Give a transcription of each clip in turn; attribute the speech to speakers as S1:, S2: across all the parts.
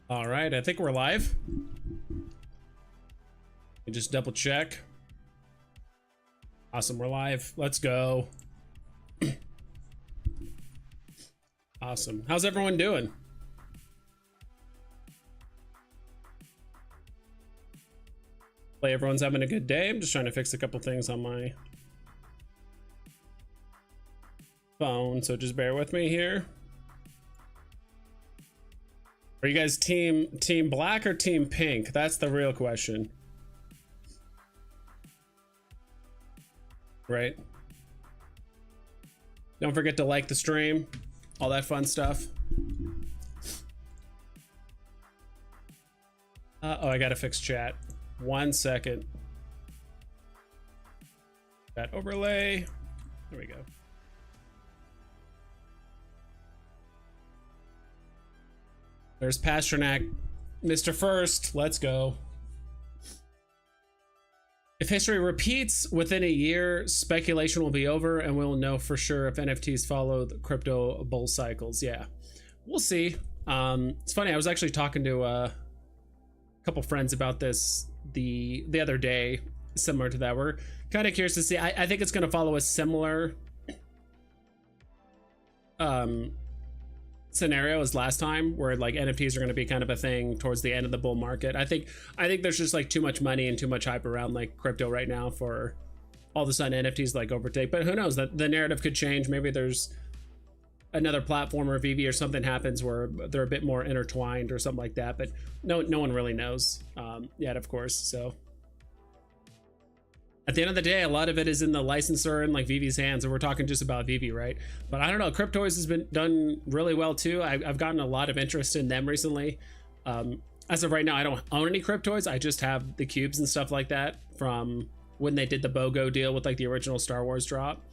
S1: All right, I think we're live. Just double check. Awesome, we're live. Let's go. Awesome. How's everyone doing? Hopefully everyone's having a good day. I'm just trying to fix a couple things on my phone, so just bear with me here. Are you guys team black or team pink? That's the real question. Right? Don't forget to like the stream, all that fun stuff. Oh, I gotta fix chat. 1 second. That overlay. There we go. There's Pasternak, Mr. First. Let's go. If history repeats within a year, speculation will be over and we'll know for sure if NFTs follow the crypto bull cycles. Yeah, we'll see. It's funny, I was actually talking to a couple friends about this the other day, similar to that. We're kind of curious to see. I think it's going to follow a similar scenario as last time, where like NFTs are going to be kind of a thing towards the end of the bull market. I think there's just like too much money and too much hype around like crypto right now for all of a sudden NFTs like overtake. But who knows, that the narrative could change. Maybe there's another platform or Veve or something happens where they're a bit more intertwined or something like that. But no one really knows yet, of course. So at the end of the day, a lot of it is in the licensor and like Veve's hands, and we're talking just about Veve, right? But I don't know, Cryptoys has been done really well too. I've gotten a lot of interest in them recently. As of right now, I don't own any Cryptoys. I just have the cubes and stuff like that from when they did the BOGO deal with like the original Star Wars drop.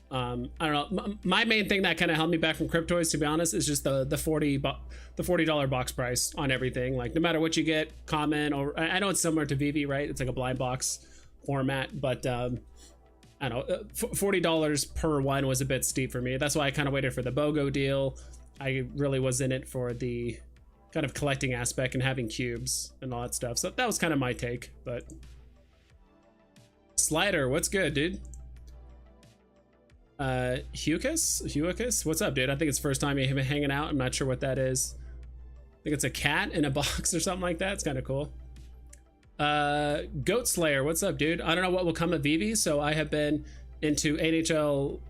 S1: I don't know. My main thing that kind of held me back from Cryptoys, to be honest, is just the $40 box price on everything. Like no matter what you get, common, or I know it's similar to Veve, right? It's like a blind box format, but I don't know, $40 per one was a bit steep for me. That's why I kind of waited for the BOGO deal. I really was in it for the kind of collecting aspect and having cubes and all that stuff. So that was kind of my take. But Slider, what's good, dude? Huicus, what's up, dude? I think it's first time you've been hanging out. I'm not sure what that is. I think it's a cat in a box or something like that. It's kind of cool. Goat Slayer, what's up, dude? I don't know what will come of Veve, so I have been into NHL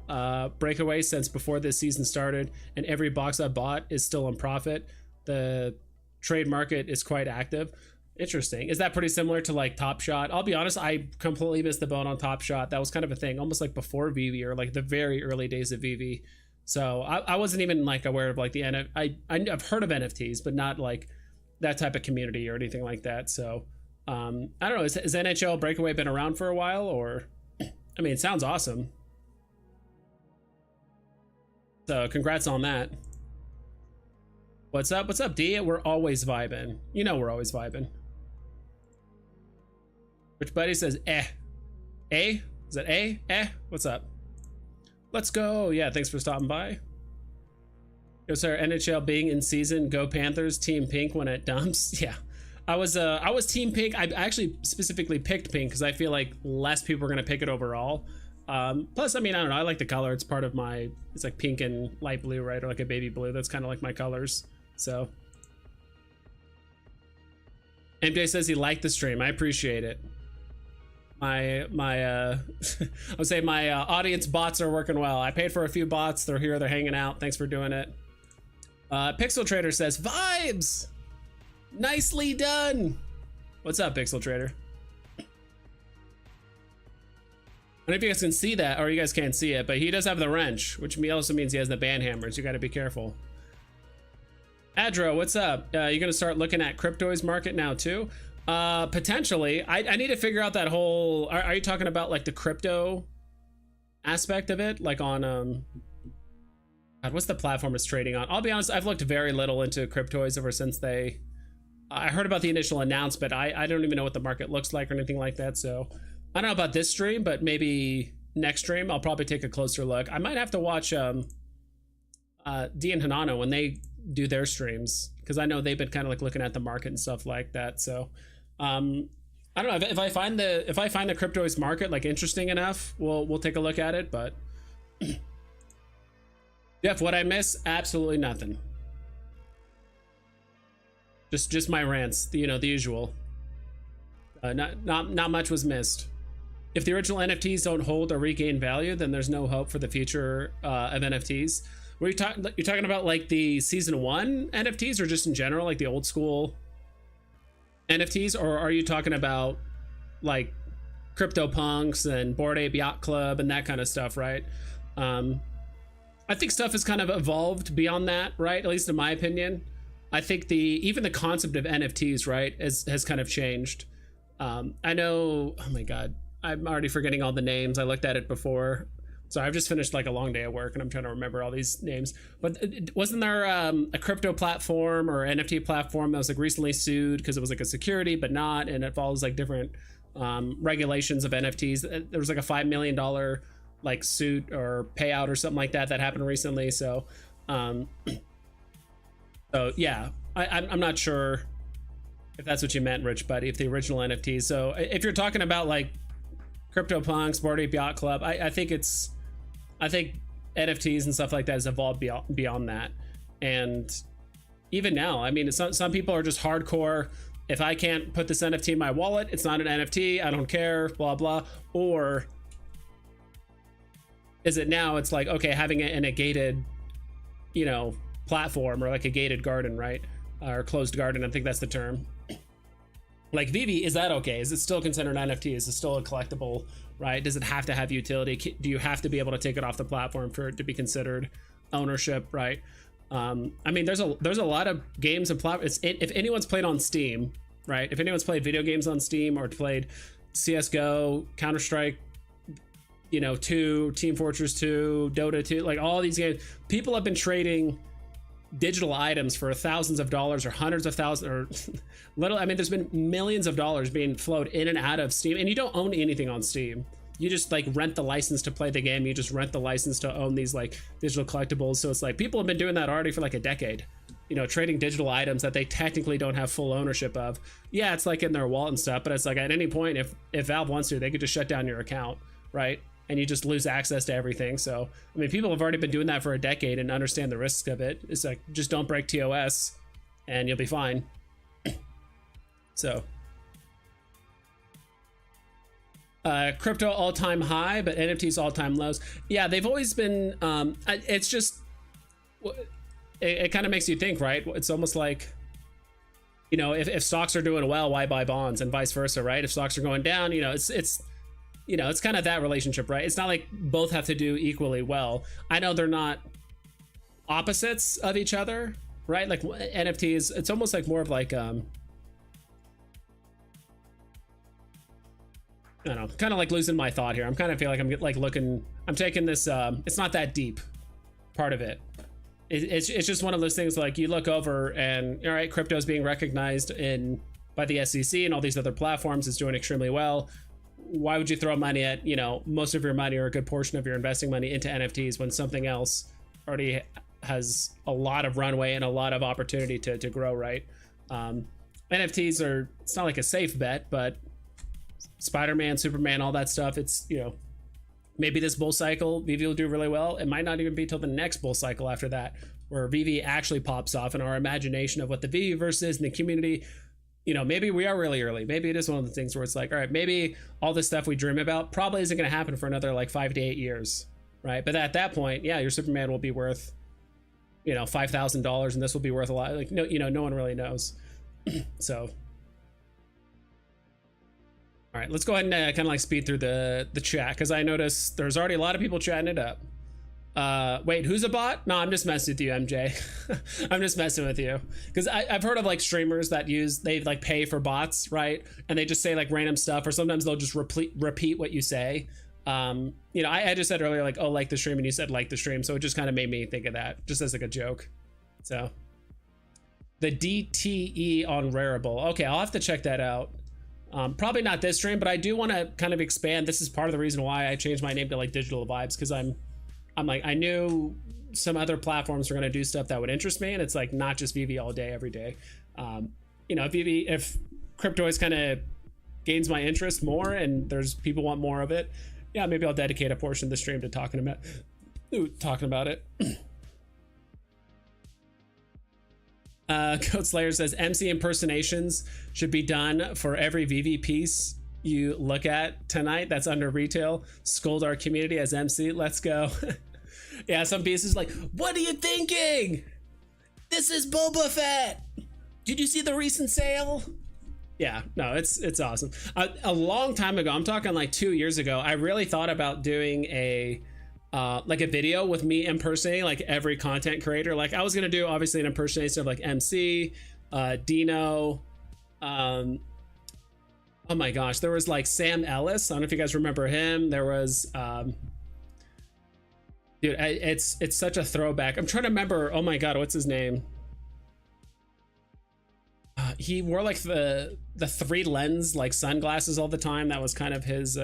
S1: breakaway since before this season started, and every box I bought is still in profit. The trade market is quite active. Interesting. Is that pretty similar to like Top Shot? I'll be honest, I completely missed the boat on Top Shot. That was kind of a thing almost like before Veve, or like the very early days of Veve. So I wasn't even like aware of like the I've heard of NFTs, but not like that type of community or anything like that. So I don't know, has NHL breakaway been around for a while? Or I mean, it sounds awesome, so congrats on that. What's up, D? We're always vibing, you know, we're always vibing. Which buddy says is that what's up? Let's go. Yeah, thanks for stopping by. Yo, sir, NHL being in season, go Panthers, team pink when it dumps. Yeah, I was team pink. I actually specifically picked pink because I feel like less people are gonna pick it overall. Plus, I mean, I don't know, I like the color. It's part of my, it's like pink and light blue, right? Or like a baby blue. That's kind of like my colors. So MJ says he liked the stream. I appreciate it. I would say my audience bots are working well. I paid for a few bots. They're here, they're hanging out. Thanks for doing it. Pixel Trader says vibes. Nicely done. What's up, Pixel Trader? I don't know if you guys can see that, or you guys can't see it, but he does have the wrench, which also means he has the band hammers. You got to be careful. Adro, what's up? You gonna start looking at Cryptoys market now too? Potentially. I need to figure out that whole, are you talking about like the crypto aspect of it, like on God, what's the platform it's trading on? I'll be honest, I've looked very little into Cryptoys ever since I heard about the initial announcement. I don't even know what the market looks like or anything like that. So I don't know about this stream, but maybe next stream I'll probably take a closer look. I might have to watch D and Hanano when they do their streams, because I know they've been kind of like looking at the market and stuff like that. So I don't know if I find the crypto's market like interesting enough, we'll take a look at it. But Jeff, what I miss? Absolutely nothing. Just my rants, the usual. Not much was missed. If the original NFTs don't hold or regain value, then there's no hope for the future of NFTs. Were you you're talking about like the season 1 NFTs, or just in general, like the old school NFTs, or are you talking about like CryptoPunks and Bored Ape Yacht Club and that kind of stuff, right? I think stuff has kind of evolved beyond that, right? At least in my opinion. I think even the concept of NFTs, right, has kind of changed. I know, oh my God, I'm already forgetting all the names. I looked at it before. So I've just finished like a long day at work and I'm trying to remember all these names. But wasn't there a crypto platform or NFT platform that was like recently sued because it was like a security, but not, and it follows like different regulations of NFTs. There was like a $5 million like suit or payout or something like that happened recently. So, so yeah, I'm not sure if that's what you meant, Rich Buddy, if the original NFTs. So if you're talking about like CryptoPunks, Bored Ape Yacht Club, I think NFTs and stuff like that has evolved beyond that. And even now, I mean, some people are just hardcore. If I can't put this NFT in my wallet, it's not an NFT. I don't care, blah, blah. Or is it now? It's like, okay, having it in a gated, platform, or like a gated garden, right? Or closed garden. I think that's the term. Like Veve, is that okay? Is it still considered an NFT? Is it still a collectible, right? Does it have to have utility? Do you have to be able to take it off the platform for it to be considered ownership, right? I mean, there's a lot of games and platforms. If anyone's played on Steam, right? If anyone's played video games on Steam or played CS:GO, Counter-Strike, 2, Team Fortress 2, Dota 2, like all these games, people have been trading digital items for thousands of dollars or hundreds of thousands or there's been millions of dollars being flowed in and out of Steam, and you don't own anything on Steam. You just like rent the license to play the game. You just rent the license to own these like digital collectibles. So it's like people have been doing that already for like a decade, trading digital items that they technically don't have full ownership of. Yeah, it's like in their wallet and stuff, but it's like at any point, if Valve wants to, they could just shut down your account, right? And you just lose access to everything. So, I mean, people have already been doing that for a decade and understand the risks of it. It's like, just don't break TOS and you'll be fine. So, crypto all-time high, but NFTs all-time lows. Yeah, they've always been, it's just, it kind of makes you think, right? It's almost like, if stocks are doing well, why buy bonds, and vice versa, right? If stocks are going down, it's kind of that relationship, right? It's not like both have to do equally well. I know they're not opposites of each other, right? Like NFTs, it's almost like more of like, I don't know, kind of like losing my thought here. I'm kind of feel like I'm like I'm taking this, it's not that deep part of it. It's just one of those things like you look over and, all right, crypto is being recognized by the SEC and all these other platforms is doing extremely well. Why would you throw money at, most of your money or a good portion of your investing money into NFTs when something else already has a lot of runway and a lot of opportunity to grow, right? NFTs it's not like a safe bet, but Spider-Man, Superman, all that stuff, it's, maybe this bull cycle, Veve will do really well. It might not even be till the next bull cycle after that, where Veve actually pops off, and our imagination of what the Veveverse is in the community, maybe we are really early. Maybe it is one of the things where it's like, all right, maybe all this stuff we dream about probably isn't going to happen for another like 5 to 8 years, right? But at that point, yeah, your Superman will be worth, $5,000, and this will be worth a lot. Like, no, no one really knows. So, all right, let's go ahead and kind of like speed through the chat, because I noticed there's already a lot of people chatting it up. Wait, who's a bot? No, I'm just messing with you, MJ. I'm just messing with you, because I've heard of like streamers that they like pay for bots, right? And they just say like random stuff, or sometimes they'll just repeat what you say. I just said earlier like, oh, like the stream, and you said like the stream, so it just kind of made me think of that, just as like a joke. So the DTE on Rarible. Okay, I'll have to check that out. Probably not this stream, but I do want to kind of expand. This is part of the reason why I changed my name to like Digital Vibes, because I'm like, I knew some other platforms are going to do stuff that would interest me, and it's like not just VV all day every day. You know, if Cryptoids kind of gains my interest more and there's people want more of it, yeah, maybe I'll dedicate a portion of the stream to talking about it. Code Slayer says MC impersonations should be done for every VV piece you look at tonight that's under retail. Scold our community as MC. Let's go. Yeah, some pieces like, what are you thinking? This is Boba Fett. Did you see the recent sale? Yeah, no, it's awesome. A long time ago, I'm talking like 2 years ago, I really thought about doing a like a video with me impersonating like every content creator. Like I was gonna do obviously an impersonation of like MC, Dino, oh my gosh, there was like Sam Ellis. I don't know if you guys remember him. There was dude, it's such a throwback. I'm trying to remember. Oh my god, what's his name? He wore like the 3 lens like sunglasses all the time. That was kind of his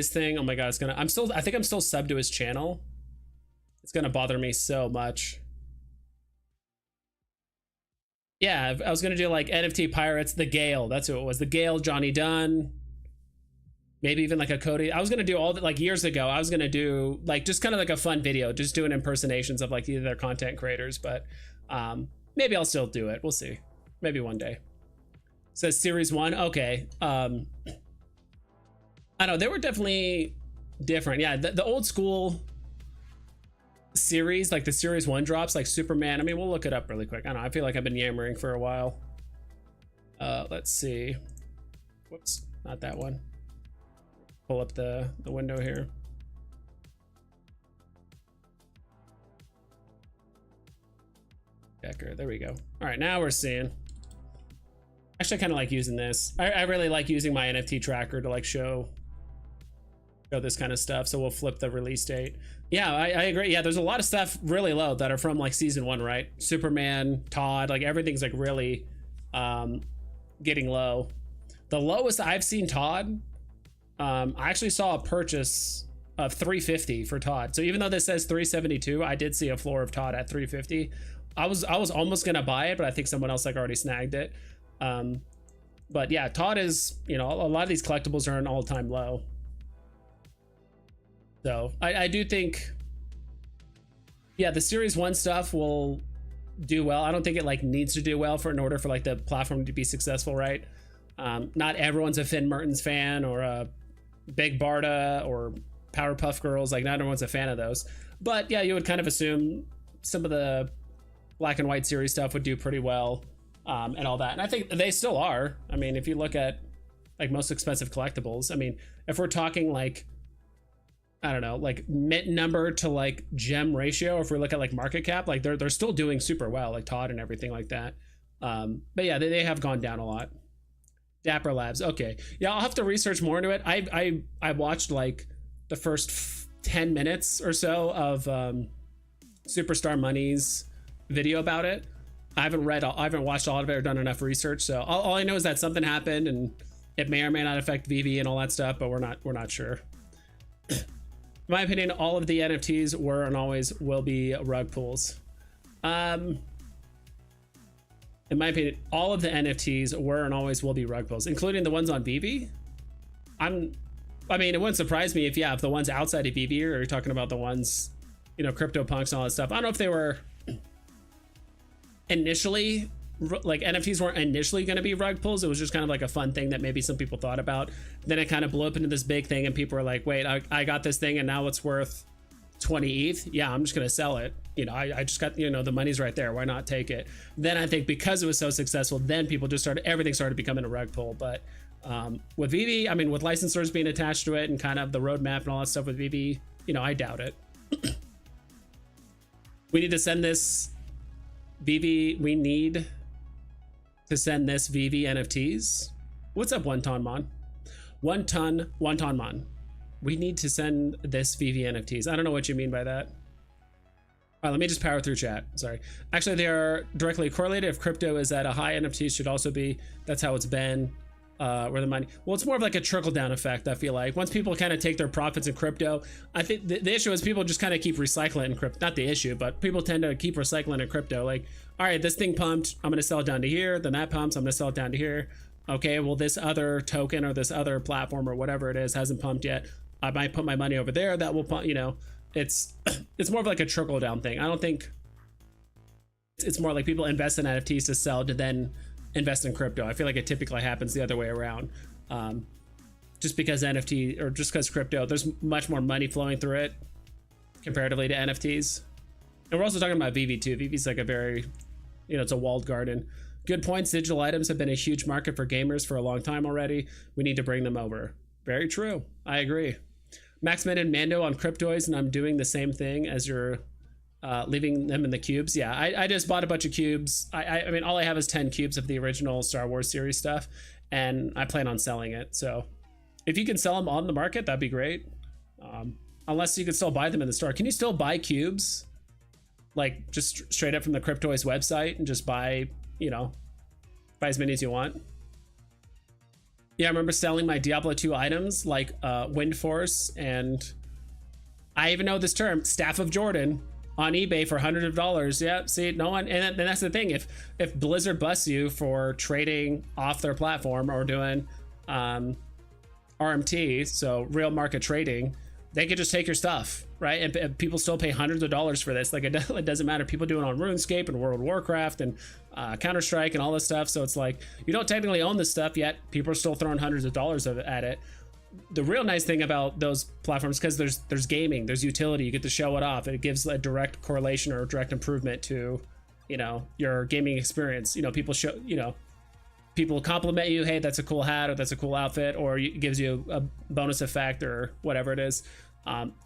S1: thing. Oh my god, I think I'm still subbed to his channel. It's gonna bother me so much. Yeah, I was gonna do like NFT Pirates, the Gale. That's who it was. The Gale, Johnny Dunn. Maybe even like a Cody. I was gonna do all that like years ago. I was gonna do like just kind of like a fun video, just doing impersonations of like either their content creators, but maybe I'll still do it. We'll see. Maybe one day. Says series 1. Okay. I know they were definitely different. Yeah, the old school series, like the series 1 drops, like Superman. I mean, we'll look it up really quick. I don't know. I feel like I've been yammering for a while. Let's see. Whoops, not that one. Pull up the window here. Decker, there we go. All right, now we're seeing. Actually, I kind of like using this. I really like using my NFT tracker to like show this kind of stuff. So we'll flip the release date. Yeah, I agree. Yeah, there's a lot of stuff really low that are from like season 1, right? Superman, Todd, like everything's like really getting low. The lowest I've seen Todd, I actually saw a purchase of 350 for Todd. So even though this says 372, I did see a floor of Todd at 350. I was almost gonna buy it, but I think someone else like already snagged it. But yeah, Todd is, you know, a lot of these collectibles are an all-time low. So I do think, yeah, the series 1 stuff will do well. I don't think it like needs to do well in order for like the platform to be successful, right? Not everyone's a Finn Mertens fan or a Big Barda or Powerpuff Girls. Like not everyone's a fan of those. But yeah, you would kind of assume some of the black and white series stuff would do pretty well, and all that. And I think they still are. I mean, if you look at like most expensive collectibles, I mean, if we're talking like, I don't know, like mint number to like gem ratio, or if we look at like market cap, like they're still doing super well, like Todd and everything like that. But yeah, they have gone down a lot. Dapper Labs. Okay. Yeah, I'll have to research more into it. I watched like the first 10 minutes or so of Superstar Money's video about it. I haven't watched all of it or done enough research. So all I know is that something happened and it may or may not affect VV and all that stuff, but we're not sure. In my opinion, all of the NFTs were and always will be rug pulls. In my opinion, all of the NFTs were and always will be rug pulls, including the ones on VV. I mean, it wouldn't surprise me if the ones outside of VV, or you're talking about the ones, you know, CryptoPunks and all that stuff. I don't know if they were initially, like NFTs weren't initially going to be rug pulls. It was just kind of like a fun thing that maybe some people thought about. Then it kind of blew up into this big thing and people were like, wait, I got this thing and now it's worth 20 ETH. Yeah, I'm just going to sell it. You know, I just got, you know, the money's right there. Why not take it? Then I think because it was so successful, then people just everything started becoming a rug pull. But with VV, I mean, with licensors being attached to it and kind of the roadmap and all that stuff with VV, you know, I doubt it. We need to send this VV. We need to send this VV NFTs. What's up, Wonton Mon? Wonton Mon. We need to send this VV NFTs. I don't know what you mean by that. All right, let me just power through chat. Sorry. Actually, they are directly correlated. If crypto is at a high, NFTs should also be. That's how it's been. where the money, well, it's more of like a trickle down effect. I feel like once people kind of take their profits in crypto, I think the issue is people just kind of keep recycling in crypto. Not the issue, but people tend to keep recycling in crypto. Like, all right, this thing pumped, I'm going to sell it down to here. Then that pumps, I'm going to sell it down to here. Okay, well, this other token or this other platform or whatever it is hasn't pumped yet. I might put my money over there. That will pump, you know, it's more of like a trickle down thing. I don't think it's more like people invest in NFTs to sell to then invest in crypto. I feel like it typically happens the other way around. Just because NFT or just because crypto, there's much more money flowing through it comparatively to NFTs. And we're also talking about Veve too. Veve's like a very, you know, it's a walled garden. Good points. Digital items have been a huge market for gamers for a long time already. We need to bring them over. Very true. I agree. Max and Mando on Cryptoids, and I'm doing the same thing as you're leaving them in the cubes. Yeah, I just bought a bunch of cubes. I mean, all I have is 10 cubes of the original Star Wars series stuff, and I plan on selling it. So if you can sell them on the market, that'd be great. Unless you can still buy them in the store. Can you still buy cubes? Like just straight up from the Cryptoids website and just buy, you know, buy as many as you want? Yeah, I remember selling my Diablo 2 items like Wind Force, and I even know this term, Staff of Jordan, on eBay for hundreds of dollars. Yeah, see, no one, and that's the thing. If Blizzard busts you for trading off their platform or doing RMT, so real market trading, they could just take your stuff, right? And people still pay hundreds of dollars for this. Like it doesn't matter. People do it on RuneScape and World of Warcraft and Counter-Strike and all this stuff. So it's like, you don't technically own this stuff yet. People are still throwing hundreds of dollars at it. The real nice thing about those platforms, because there's gaming, there's utility, you get to show it off, and it gives a direct correlation or direct improvement to, you know, your gaming experience. You know, people show, you know, people compliment you, hey, that's a cool hat, or that's a cool outfit, or it gives you a bonus effect or whatever it is.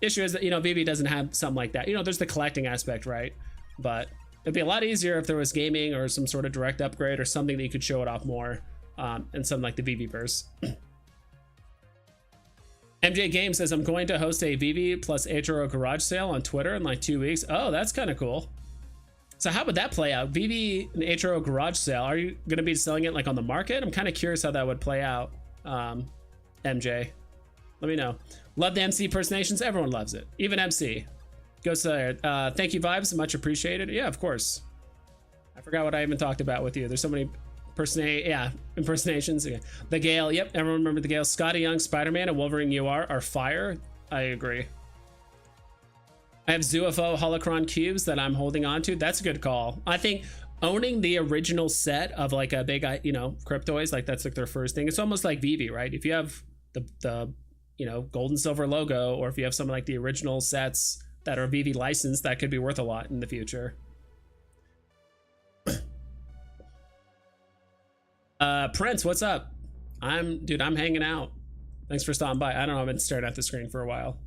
S1: Issue is that, you know, Veve doesn't have something like that. You know, there's the collecting aspect, right? But it'd be a lot easier if there was gaming or some sort of direct upgrade or something that you could show it off more, and something like the Veveverse. MJ Game says, I'm going to host a Veve plus Atro garage sale on Twitter in like 2 weeks. Oh, that's kind of cool. So how would that play out? Veve and Atro garage sale. Are you going to be selling it like on the market? I'm kind of curious how that would play out. MJ, let me know. Love the MC impersonations. Everyone loves it. Even MC. Go there. Thank you, Vibes. Much appreciated. Yeah, of course. I forgot what I even talked about with you. There's so many impersonations. Okay. The Gale. Yep, everyone remember the Gale. Scotty Young, Spider-Man, and Wolverine UR are fire. I agree. I have ZUFO Holocron cubes that I'm holding on to. That's a good call. I think owning the original set of like a big, you know, Cryptoids, like that's like their first thing. It's almost like Veve, right? If you have the you know, gold and silver logo, or if you have some like the original sets that are Veve licensed, that could be worth a lot in the future. Prince, what's up? Dude, I'm hanging out. Thanks for stopping by. I don't know, I've been staring at the screen for a while.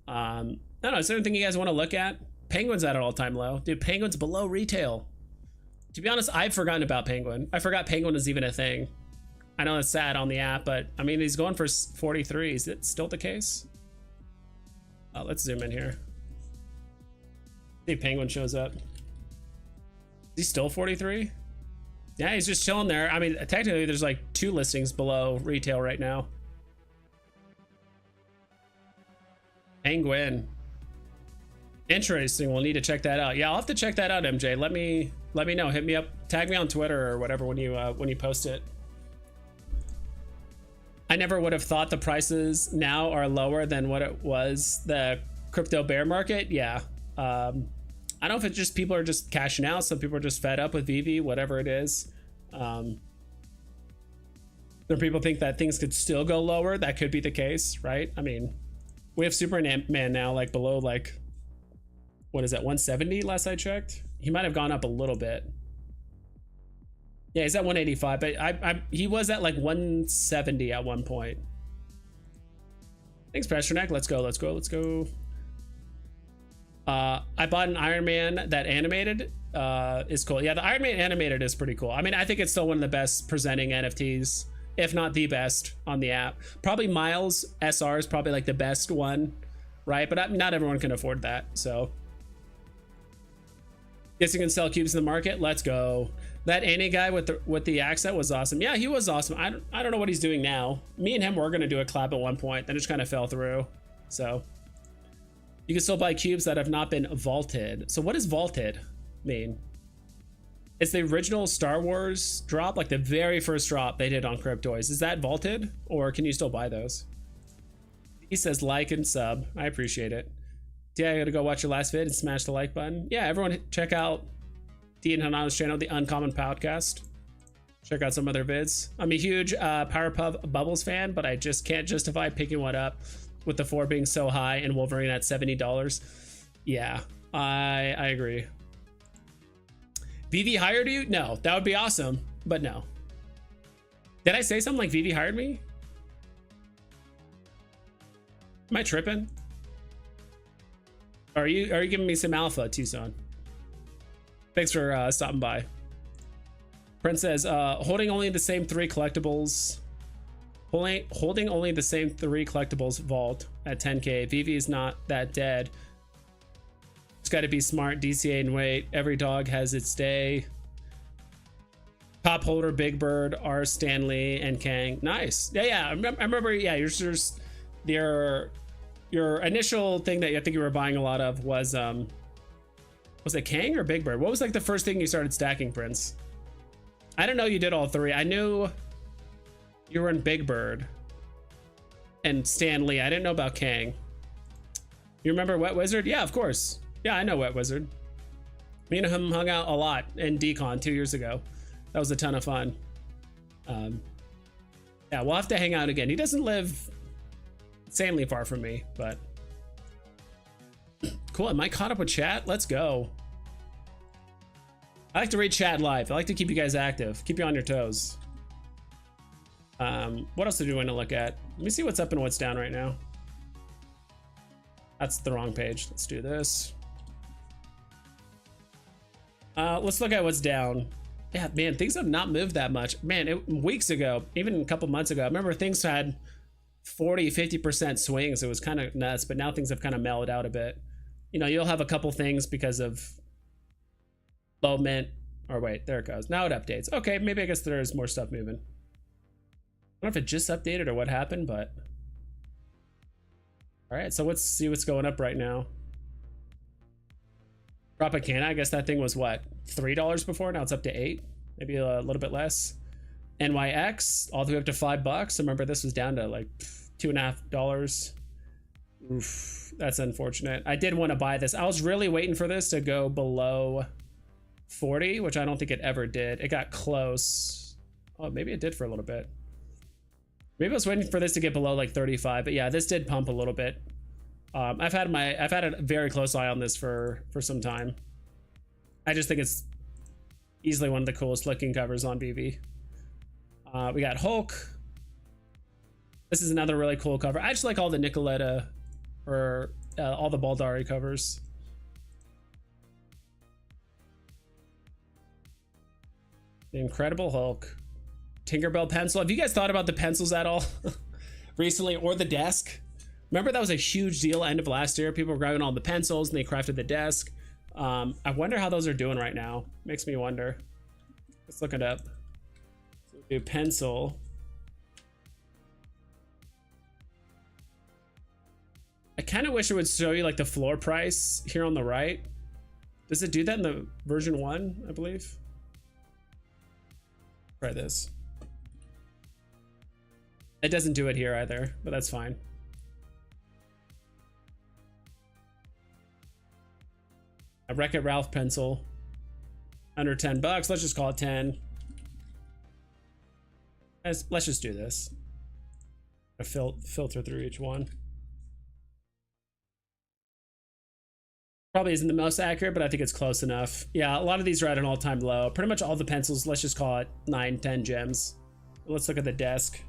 S1: I don't know, is there anything you guys want to look at? Penguin's at an all-time low. Dude, Penguin's below retail. To be honest, I've forgotten about Penguin. I forgot Penguin is even a thing. I know it's sad on the app, but I mean, he's going for 43. Is it still the case? Let's zoom in here. See if Penguin shows up. Is he still 43? Yeah, he's just chilling there. I mean, technically there's like 2 listings below retail right now. Penguin. Interesting. We'll need to check that out. Yeah, I'll have to check that out, MJ. Let me know. Hit me up. Tag me on Twitter or whatever when you post it. I never would have thought the prices now are lower than what it was the crypto bear market. Yeah. I don't know if it's just people are just cashing out. Some people are just fed up with Veve, whatever it is. There people think that things could still go lower. That could be the case, right? I mean, we have Superman now like below like, what is that, 170 last I checked? He might have gone up a little bit. Yeah, he's at 185, but he was at like 170 at one point. Thanks, Pasternak. Let's go. I bought an Iron Man that animated. Is cool. Yeah, the Iron Man animated is pretty cool. I mean, I think it's still one of the best presenting NFTs, if not the best on the app. Probably Miles SR is probably like the best one, right? But not everyone can afford that, so. Guess you can sell cubes in the market. Let's go. That Annie guy with the accent was awesome. Yeah, he was awesome. I don't know what he's doing now. Me and him were gonna do a collab at one point, then it just kind of fell through. So you can still buy cubes that have not been vaulted. So what does vaulted mean? It's the original Star Wars drop, like the very first drop they did on Cryptoys. Is that vaulted, or can you still buy those? He says like and sub. I appreciate it. Yeah, I gotta go watch your last vid and smash the like button. Yeah, everyone check out D and Hanano's channel, The Uncommon Podcast. Check out some other vids. I'm a huge Powerpuff Bubbles fan, but I just can't justify picking one up with the 4 being so high and Wolverine at $70. Yeah, I agree. Veve hired you? No, that would be awesome, but no. Did I say something like Veve hired me? Am I tripping? Are you giving me some alpha, Tucson? Thanks for stopping by. Prince says, holding only the same 3 collectibles. Holding only the same 3 collectibles vault at 10k. Veve is not that dead. It's got to be smart, DCA and wait. Every dog has its day. Pop holder, Big Bird, R. Stanley, and Kang. Nice. Yeah. I remember. Yeah, your initial thing that I think you were buying a lot of was it Kang or Big Bird? What was like the first thing you started stacking, Prince? I don't know. You did all 3. I knew you were in Big Bird and Stan Lee. I didn't know about Kang. You remember Wet Wizard? Yeah, of course. Yeah, I know Wet Wizard. Me and him hung out a lot in Decon 2 years ago. That was a ton of fun. Yeah, we'll have to hang out again. He doesn't live insanely far from me, but cool. Am I caught up with chat? Let's go. I like to read chat live. I like to keep you guys active, keep you on your toes. What else do we want to look at? Let me see what's up and what's down right now. That's the wrong page. Let's do this. Let's look at what's down. Yeah, man, things have not moved that much. Man, weeks ago, even a couple months ago, I remember things had 40-50% swings. It was kind of nuts, but now things have kind of mellowed out a bit. You know, you'll have a couple things because of low mint, or wait, there it goes. Now it updates. Okay, maybe I guess there's more stuff moving. I don't know if it just updated or what happened, but all right, so let's see what's going up right now. Tropicana, I guess that thing was what, $3 before? Now it's up to 8, maybe a little bit less. NYX all the way up to $5. Remember, this was down to like $2.50. Oof, that's unfortunate. I did want to buy this. I was really waiting for this to go below 40, which I don't think it ever did. It got close. Oh, maybe it did for a little bit. Maybe I was waiting for this to get below like 35, but yeah, this did pump a little bit. I've had a very close eye on this for some time. I just think it's easily one of the coolest looking covers on Veve. We got Hulk. This is another really cool cover. I just like all the Nicoletta or all the Baldari covers. The Incredible Hulk. Tinkerbell pencil. Have you guys thought about the pencils at all recently, or the desk? Remember that was a huge deal end of last year. People were grabbing all the pencils and they crafted the desk. I wonder how those are doing right now. Makes me wonder. Let's look it up. So do pencil. I kind of wish it would show you like the floor price here on the right. Does it do that in the version 1, I believe? Try this. It doesn't do it here either, but that's fine. A Wreck-It Ralph pencil. Under $10. Let's just call it 10. Let's just do this. I filter through each one. Probably isn't the most accurate, but I think it's close enough. Yeah, a lot of these are at an all-time low. Pretty much all the pencils, let's just call it 9, 10 gems. Let's look at the desk.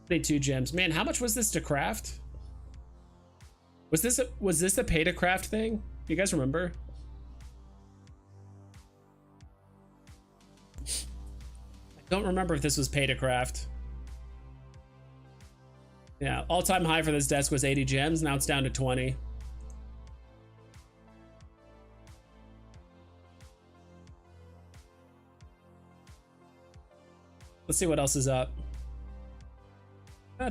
S1: 22 gems. Man, how much was this to craft? Was this a pay to craft thing? Do you guys remember? I don't remember if this was pay to craft. Yeah, all-time high for this desk was 80 gems. Now it's down to 20. Let's see what else is up.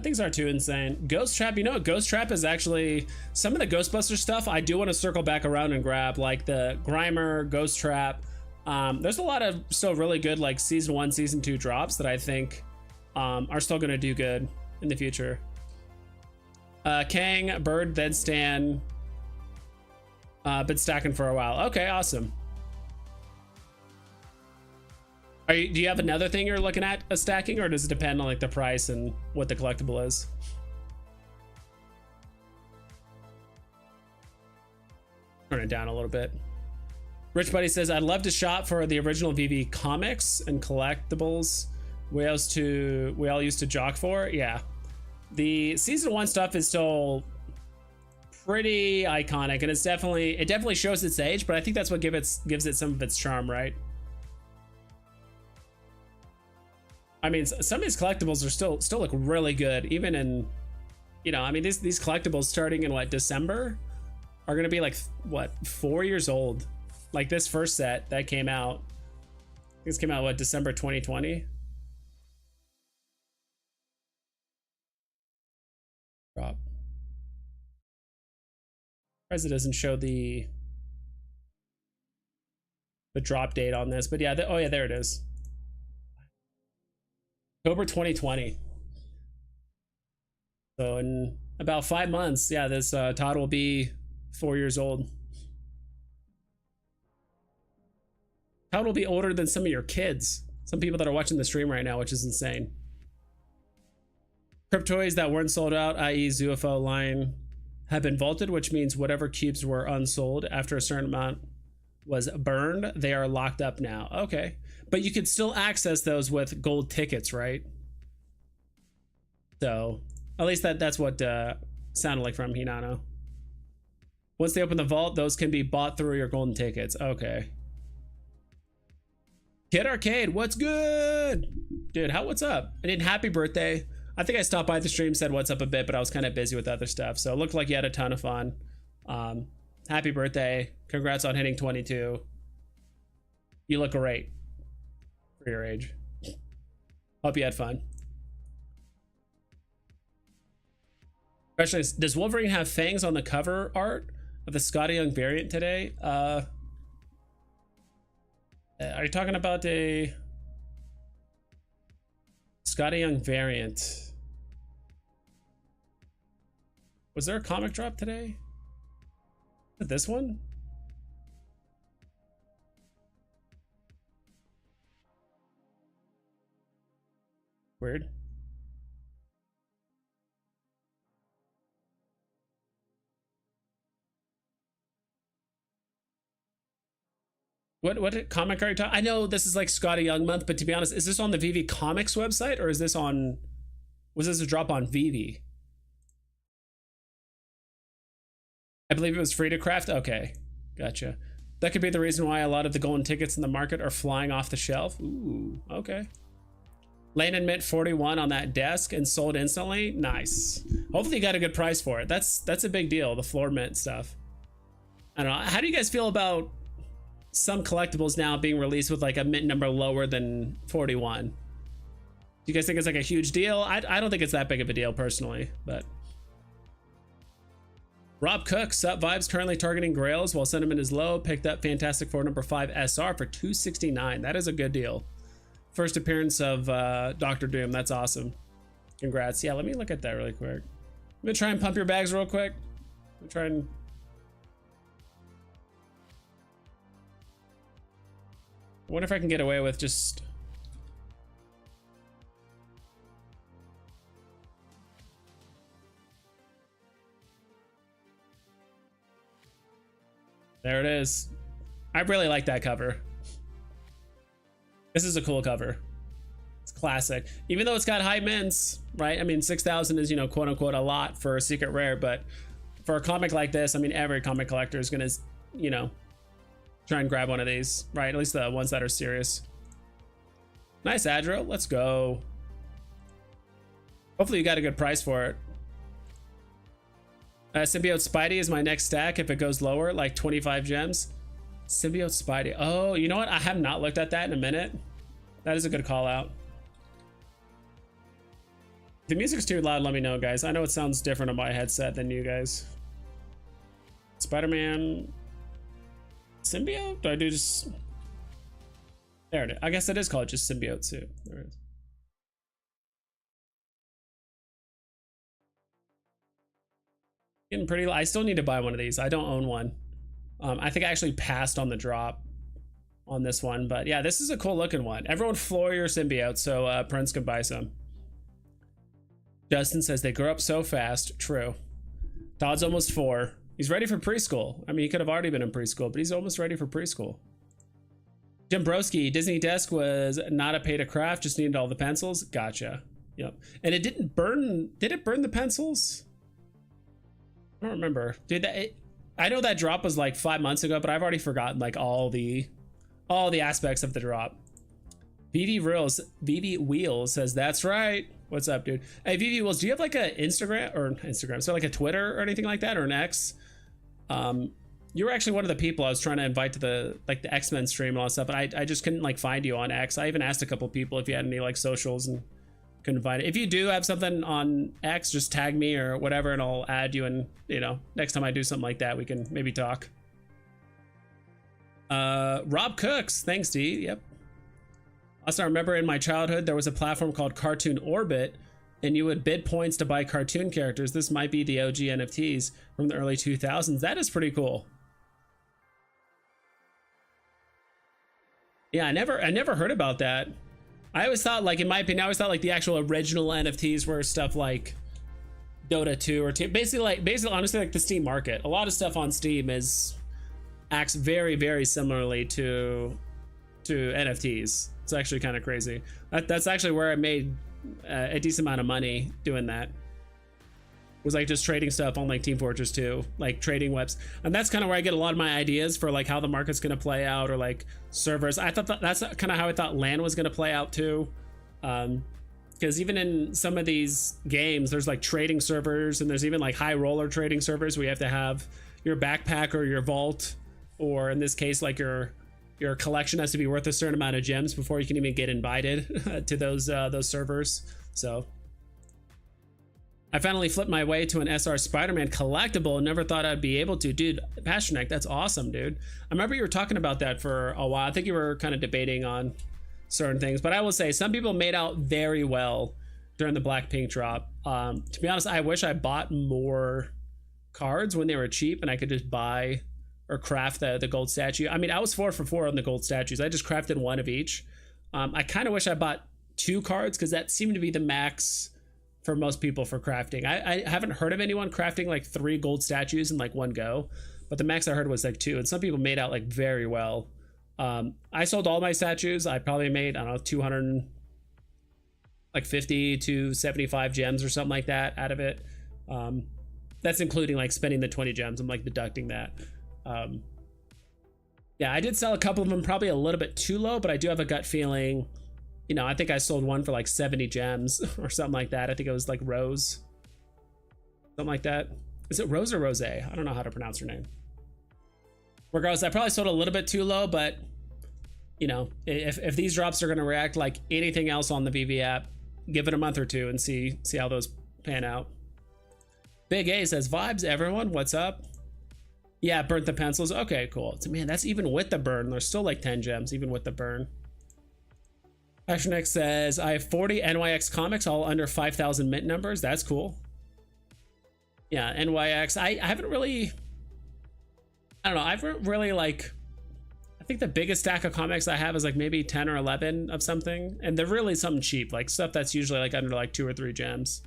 S1: Things aren't too insane. Ghost Trap, you know what? Ghost Trap is actually some of the Ghostbuster stuff I do want to circle back around and grab, like the Grimer, Ghost Trap. There's a lot of still really good like season 1, season 2 drops that I think are still going to do good in the future. Kang, Bird, then Stan. Been stacking for a while. Okay, awesome. Do you have another thing you're looking at stacking, or does it depend on like the price and what the collectible is? Turn it down a little bit. Rich Buddy says, I'd love to shop for the original Veve comics and collectibles we all used to jock for. Yeah. The season 1 stuff is still pretty iconic, and it definitely shows its age, but I think that's what gives it some of its charm, right? I mean, some of these collectibles are still look really good, even in, you know, I mean, these collectibles starting in what, December are going to be like, what, 4 years old. Like this first set that came out, this came out, what, December 2020? Drop. Surprised it doesn't show the drop date on this, but yeah, oh yeah, there it is. October 2020. So in about 5 months, yeah, this Todd will be 4 years old. Todd will be older than some of your kids. Some people that are watching the stream right now, which is insane. Cryptoys that weren't sold out, i.e. ZUFO line, have been vaulted, which means whatever cubes were unsold after a certain amount was burned, they are locked up now. Okay. But you could still access those with gold tickets, right? So at least that's what sounded like from Hinano. Once they open the vault, those can be bought through your golden tickets. Okay. Kid Arcade, what's good? Dude, what's up? And happy birthday. I think I stopped by the stream, said what's up a bit, but I was kind of busy with other stuff. So it looked like you had a ton of fun. Happy birthday. Congrats on hitting 22. You look great for your age. Hope you had fun. Question is, does Wolverine have fangs on the cover art of the Scotty Young variant today? Are you talking about a Scotty Young variant? Was there a comic drop today? Is it this one? Weird. What comic are you talking? I know this is like Scotty Young month, but to be honest, is this on the Veve Comics website, or is this on? Was this a drop on Veve? I believe it was free to craft. Okay, gotcha. That could be the reason why a lot of the golden tickets in the market are flying off the shelf. Ooh, okay. Lane and Mint 41 on that desk and sold instantly. Nice. Hopefully you got a good price for it. That's a big deal. The floor mint stuff. I don't know. How do you guys feel about some collectibles now being released with like a mint number lower than 41? Do you guys think it's like a huge deal? I don't think it's that big of a deal personally, but Rob Cook, sup vibes, currently targeting grails while sentiment is low. Picked up Fantastic Four number 5 SR for $269. That is a good deal. First appearance of Doctor Doom. That's awesome. Congrats. Yeah, let me look at that really quick. I'm gonna try and pump your bags real quick. I'm gonna try and I wonder if I can get away with just there it is. I really like that cover. This is a cool cover. It's classic. Even though it's got high mints, right? I mean, 6,000 is, you know, quote unquote a lot for a secret rare, but for a comic like this, I mean, every comic collector is gonna, you know, try and grab one of these, right? At least the ones that are serious. Nice Adro, let's go. Hopefully you got a good price for it. Symbiote Spidey is my next stack if it goes lower, like 25 gems. Symbiote Spidey. Oh, you know what? I have not looked at that in a minute. That is a good call out. the music's too loud, let me know, guys. I know it sounds different on my headset than you guys. Spider-Man symbiote? Do I do just... There it is. I guess it is called just symbiote suit. There it is. Getting pretty... I still need to buy one of these. I don't own one. I think I actually passed on the drop on this one, but yeah, this is a cool looking one. Everyone floor your symbiote so Prince can buy some. Justin says they grow up so fast. True. Todd's almost 4. He's ready for preschool. I mean, he could have already been in preschool, but he's almost ready for preschool. Jim Broski, Disney Desk was not a pay to craft, just needed all the pencils. Gotcha. Yep. And it didn't burn. Did it burn the pencils? I don't remember. Dude, I know that drop was like 5 months ago, but I've already forgotten like all the aspects of the drop. VV Wheels says, that's right. What's up, dude? Hey, VV Wheels, do you have like a Instagram? So like a Twitter or anything like that, or an X? You were actually one of the people I was trying to invite to the X-Men stream and all that stuff, but I just couldn't like find you on X. I even asked a couple people if you had any like socials and couldn't find it. If you do have something on X, just tag me or whatever and I'll add you, and you know, next time I do something like that, we can maybe talk. Rob Cooks, thanks D. Yep. Also, I remember in my childhood there was a platform called Cartoon Orbit, and you would bid points to buy cartoon characters. This might be the OG NFTs from the early 2000s. That is pretty cool. Yeah, I never heard about that. I always thought, like, in my opinion, I always thought like the actual original NFTs were stuff like Dota 2 or basically honestly like the Steam market. A lot of stuff on Steam acts very, very similarly to NFTs. It's actually kind of crazy. That's actually where I made a decent amount of money doing that. Was like just trading stuff on like Team Fortress 2, like trading webs, and that's kind of where I get a lot of my ideas for like how the market's going to play out, or like servers. I thought that's kind of how I thought LAN was going to play out too, because even in some of these games there's like trading servers, and there's even like high roller trading servers where you have to have your backpack or your vault, or in this case like your collection has to be worth a certain amount of gems before you can even get invited to those servers. So I finally flipped my way to an SR Spider-Man collectible and never thought I'd be able to. Dude, Pasternak, that's awesome, dude. I remember you were talking about that for a while. I think you were kind of debating on certain things, but I will say some people made out very well during the Blackpink drop. To be honest, I wish I bought more cards when they were cheap and I could just buy or craft the gold statue. I mean, I was 4 for 4 on the gold statues. I just crafted one of each. I kind of wish I bought 2 cards because that seemed to be the max for most people for crafting. I haven't heard of anyone crafting like 3 gold statues in like one go, but the max I heard was like 2, and some people made out like very well. I sold all my statues. I probably made, I don't know, 250 to 75 gems or something like that out of it. That's including like spending the 20 gems. I'm like deducting that. Yeah, I did sell a couple of them probably a little bit too low, but I do have a gut feeling, you know, I think I sold one for like 70 gems or something like that. I think it was like Rose, something like that. Is it Rose or Rose? I don't know how to pronounce her name. Regardless, I probably sold a little bit too low, but you know, if these drops are going to react like anything else on the VV app, give it a month or two and see how those pan out. Big A says, vibes everyone, what's up? Yeah, burnt the pencils. Okay, cool. So, man, that's even with the burn. There's still like 10 gems even with the burn. Astronex says, I have 40 NYX comics all under 5,000 mint numbers. That's cool. Yeah, NYX. I haven't really, I don't know. I haven't really like, I think the biggest stack of comics I have is like maybe 10 or 11 of something. And they're really something cheap, like stuff that's usually like under like 2 or 3 gems.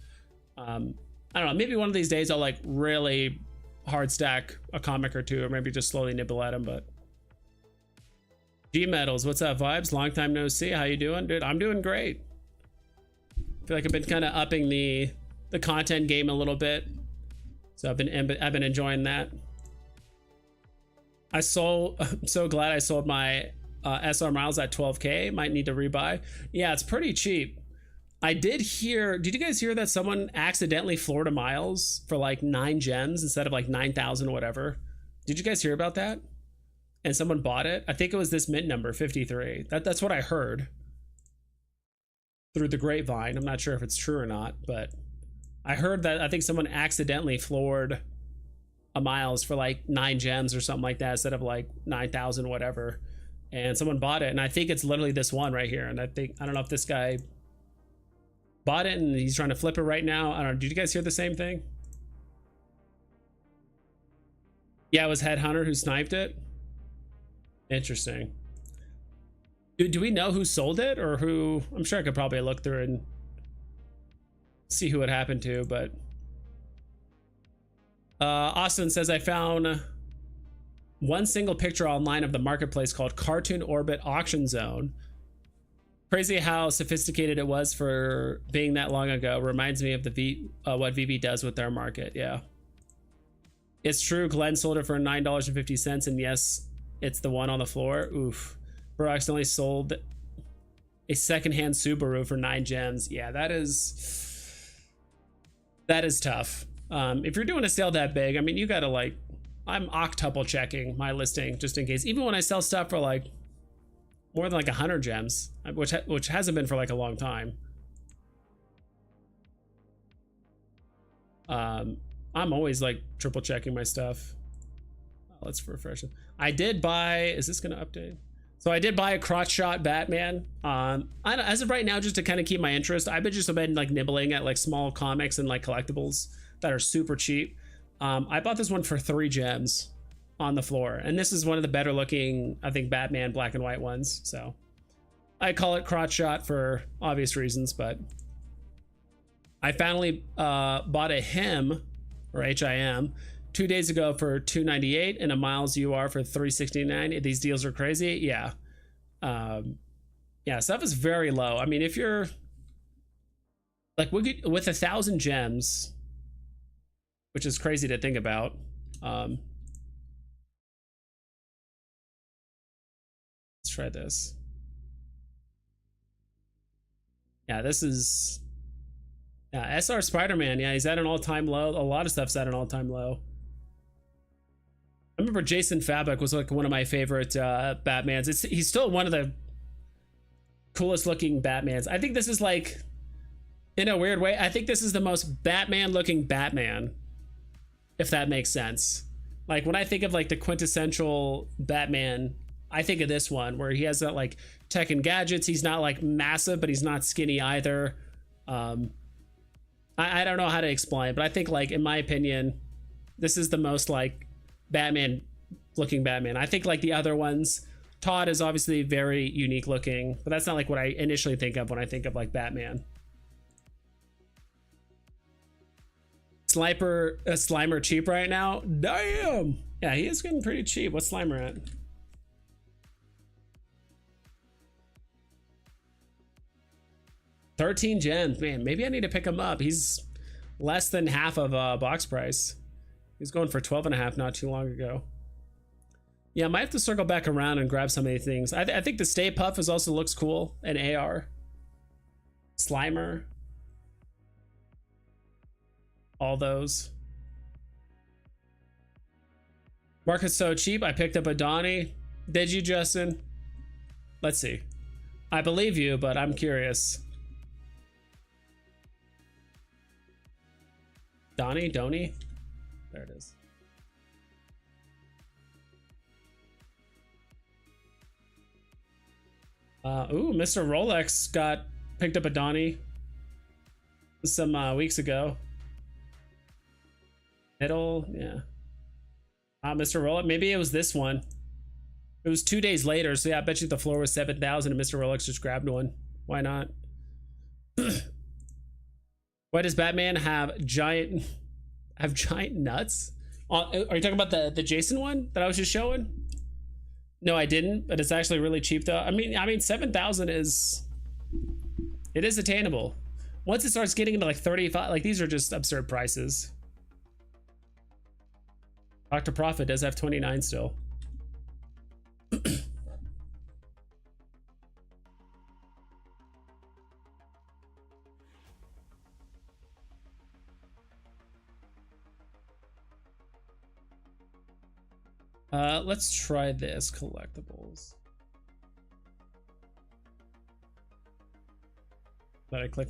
S1: I don't know. Maybe one of these days I'll like really hard stack a comic or 2, or maybe just slowly nibble at them. But G Metals, what's up, vibes? Long time no see. How you doing, dude? I'm doing great. I feel like I've been kind of upping the content game a little bit, so I've been enjoying that. I'm so glad I sold my SR Miles at 12K. Might need to rebuy. Yeah, it's pretty cheap. I did hear, did you guys hear that someone accidentally floored a Miles for like 9 gems instead of like 9,000 or whatever? Did you guys hear about that? And someone bought it. I think it was this mint number 53. That's what I heard. through the grapevine. I'm not sure if it's true or not, but I heard that I think someone accidentally floored a Miles for like 9 gems or something like that instead of like 9,000 whatever, and someone bought it, and I think it's literally this one right here. And I don't know if this guy bought it and he's trying to flip it right now. I don't know. Did you guys hear the same thing? Yeah, it was Headhunter who sniped it. Interesting. Do we know who sold it or who? I'm sure I could probably look through and see who it happened to, but Austin says, I found one single picture online of the marketplace called Cartoon Orbit Auction Zone. Crazy how sophisticated it was for being that long ago. Reminds me of the what Veve does with their market. Yeah, it's true. Glenn sold it for $9.50, and yes, it's the one on the floor. Oof. Bro accidentally sold a secondhand Subaru for 9 gems. Yeah, that is tough. If you're doing a sale that big, I mean, you gotta like, I'm octuple checking my listing just in case. Even when I sell stuff for like more than like 100 gems, which hasn't been for like a long time. I'm always like triple checking my stuff. Let's refresh it. I did buy, is this gonna update? So I did buy a crotch shot Batman. As of right now, just to kind of keep my interest, I've just been like nibbling at like small comics and like collectibles that are super cheap. I bought this one for 3 gems on the floor, and this is one of the better looking, I think, Batman black and white ones. So I call it crotch shot for obvious reasons, but I finally bought a HIM or HIM 2 days ago for $298 and a Miles UR for $369. These deals are crazy. Yeah. Yeah, stuff is very low. I mean, if you're like with 1,000 gems, which is crazy to think about. Let's try this. Yeah, this is SR Spider-Man. Yeah, he's at an all-time low. A lot of stuff's at an all-time low. I remember Jason Fabok was like one of my favorite Batmans. He's still one of the coolest looking Batmans. I think this is like, in a weird way, I think this is the most Batman looking Batman, if that makes sense. Like when I think of like the quintessential Batman, I think of this one where he has that like tech and gadgets. He's not like massive, but he's not skinny either. I don't know how to explain, but I think like, in my opinion, this is the most like Batman looking Batman. I think like the other ones, Todd is obviously very unique looking, but that's not like what I initially think of when I think of like Batman. Slimer cheap right now? Damn! Yeah, he is getting pretty cheap. What's Slimer at? $13 gems. Man, maybe I need to pick him up. He's less than half of box price. He's going for 12.5 not too long ago. Yeah, I might have to circle back around and grab some of these things. I think the Stay Puff also looks cool. An AR. Slimer. All those. Market's so cheap, I picked up a Donnie. Did you, Justin? Let's see. I believe you, but I'm curious. Donnie? There it is. Ooh, Mr. Rolex picked up a Donnie some weeks ago. Middle, yeah. Mr. Rolex, maybe it was this one. It was 2 days later, so yeah, I bet you the floor was 7,000 and Mr. Rolex just grabbed one. Why not? Why does Batman have giant nuts? Are you talking about the Jason one that I was just showing? No, I didn't, but it's actually really cheap though. I mean 7,000 is attainable. Once it starts getting into like 35, like these are just absurd prices. Dr. Profit does have 29 still. Let's try this, collectibles. That I click.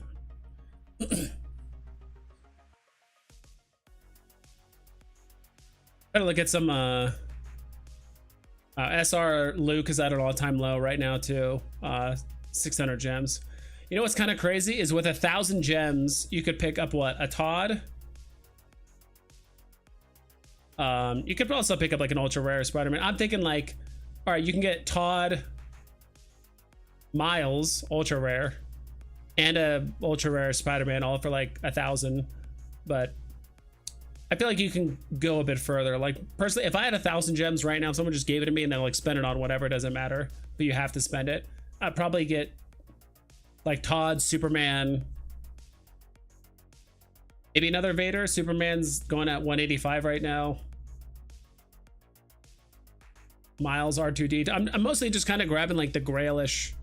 S1: Gotta look at some SR Luke is at an all-time low right now too. 600 gems. You know what's kind of crazy is with 1,000 gems you could pick up what, a Todd. You could also pick up like an ultra rare Spider-Man. I'm thinking like, all right, you can get Todd, Miles ultra rare, and a ultra rare Spider-Man all for like 1,000. But I feel like you can go a bit further. Like personally, if I had 1,000 gems right now, if someone just gave it to me and then like spend it on whatever, it doesn't matter, but you have to spend it, I'd probably get like Todd, Superman, maybe another Vader. Superman's going at 185 right now. Miles, R2D. I'm mostly just kind of grabbing like the grailish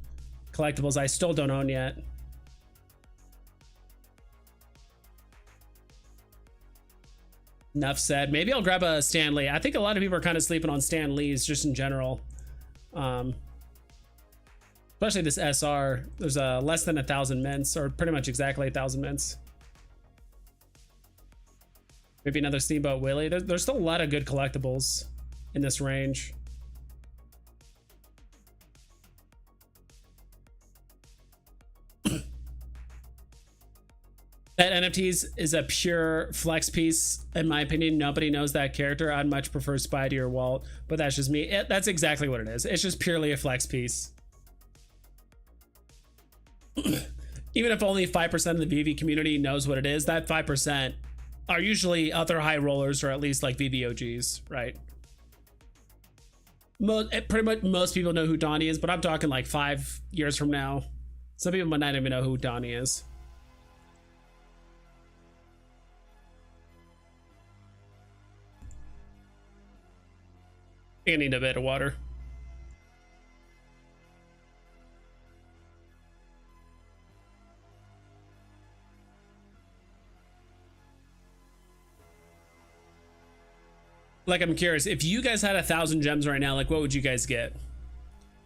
S1: collectibles I still don't own yet. Enough said. Maybe I'll grab a Stan Lee. I think a lot of people are kind of sleeping on Stan Lee's just in general. Especially this SR. There's less than 1,000 mints, or pretty much exactly 1,000 mints. Maybe another Steamboat Willie. There's still a lot of good collectibles in this range. That NFTs is a pure flex piece, in my opinion. Nobody knows that character. I'd much prefer Spidey or Walt, but that's just me. That's exactly what it is. It's just purely a flex piece. Even if only 5% of the VV community knows what it is, that 5% are usually other high rollers, or at least like VVOGs, right? Pretty much most people know who Donnie is, but I'm talking like 5 years from now. Some people might not even know who Donnie is. I need a bit of water. Like, I'm curious, if you guys had 1,000 gems right now, like what would you guys get?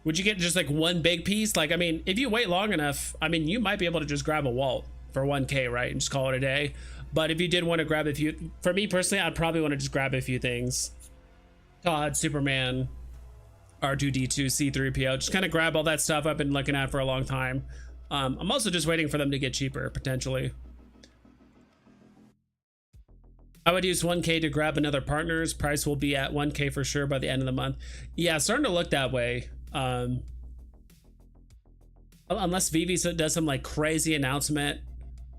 S1: Would you get just like one big piece? Like, I mean, if you wait long enough, I mean, you might be able to just grab a Walt for 1K, right? And just call it a day. But if you did want to grab a few, for me personally, I'd probably want to just grab a few things. Todd, Superman, R2D2, C3PO, just kind of grab all that stuff I've been looking at for a long time. I'm also just waiting for them to get cheaper, potentially. I would use 1K to grab another partner's. Price will be at 1K for sure by the end of the month. Yeah, starting to look that way. Unless Veve does some like crazy announcement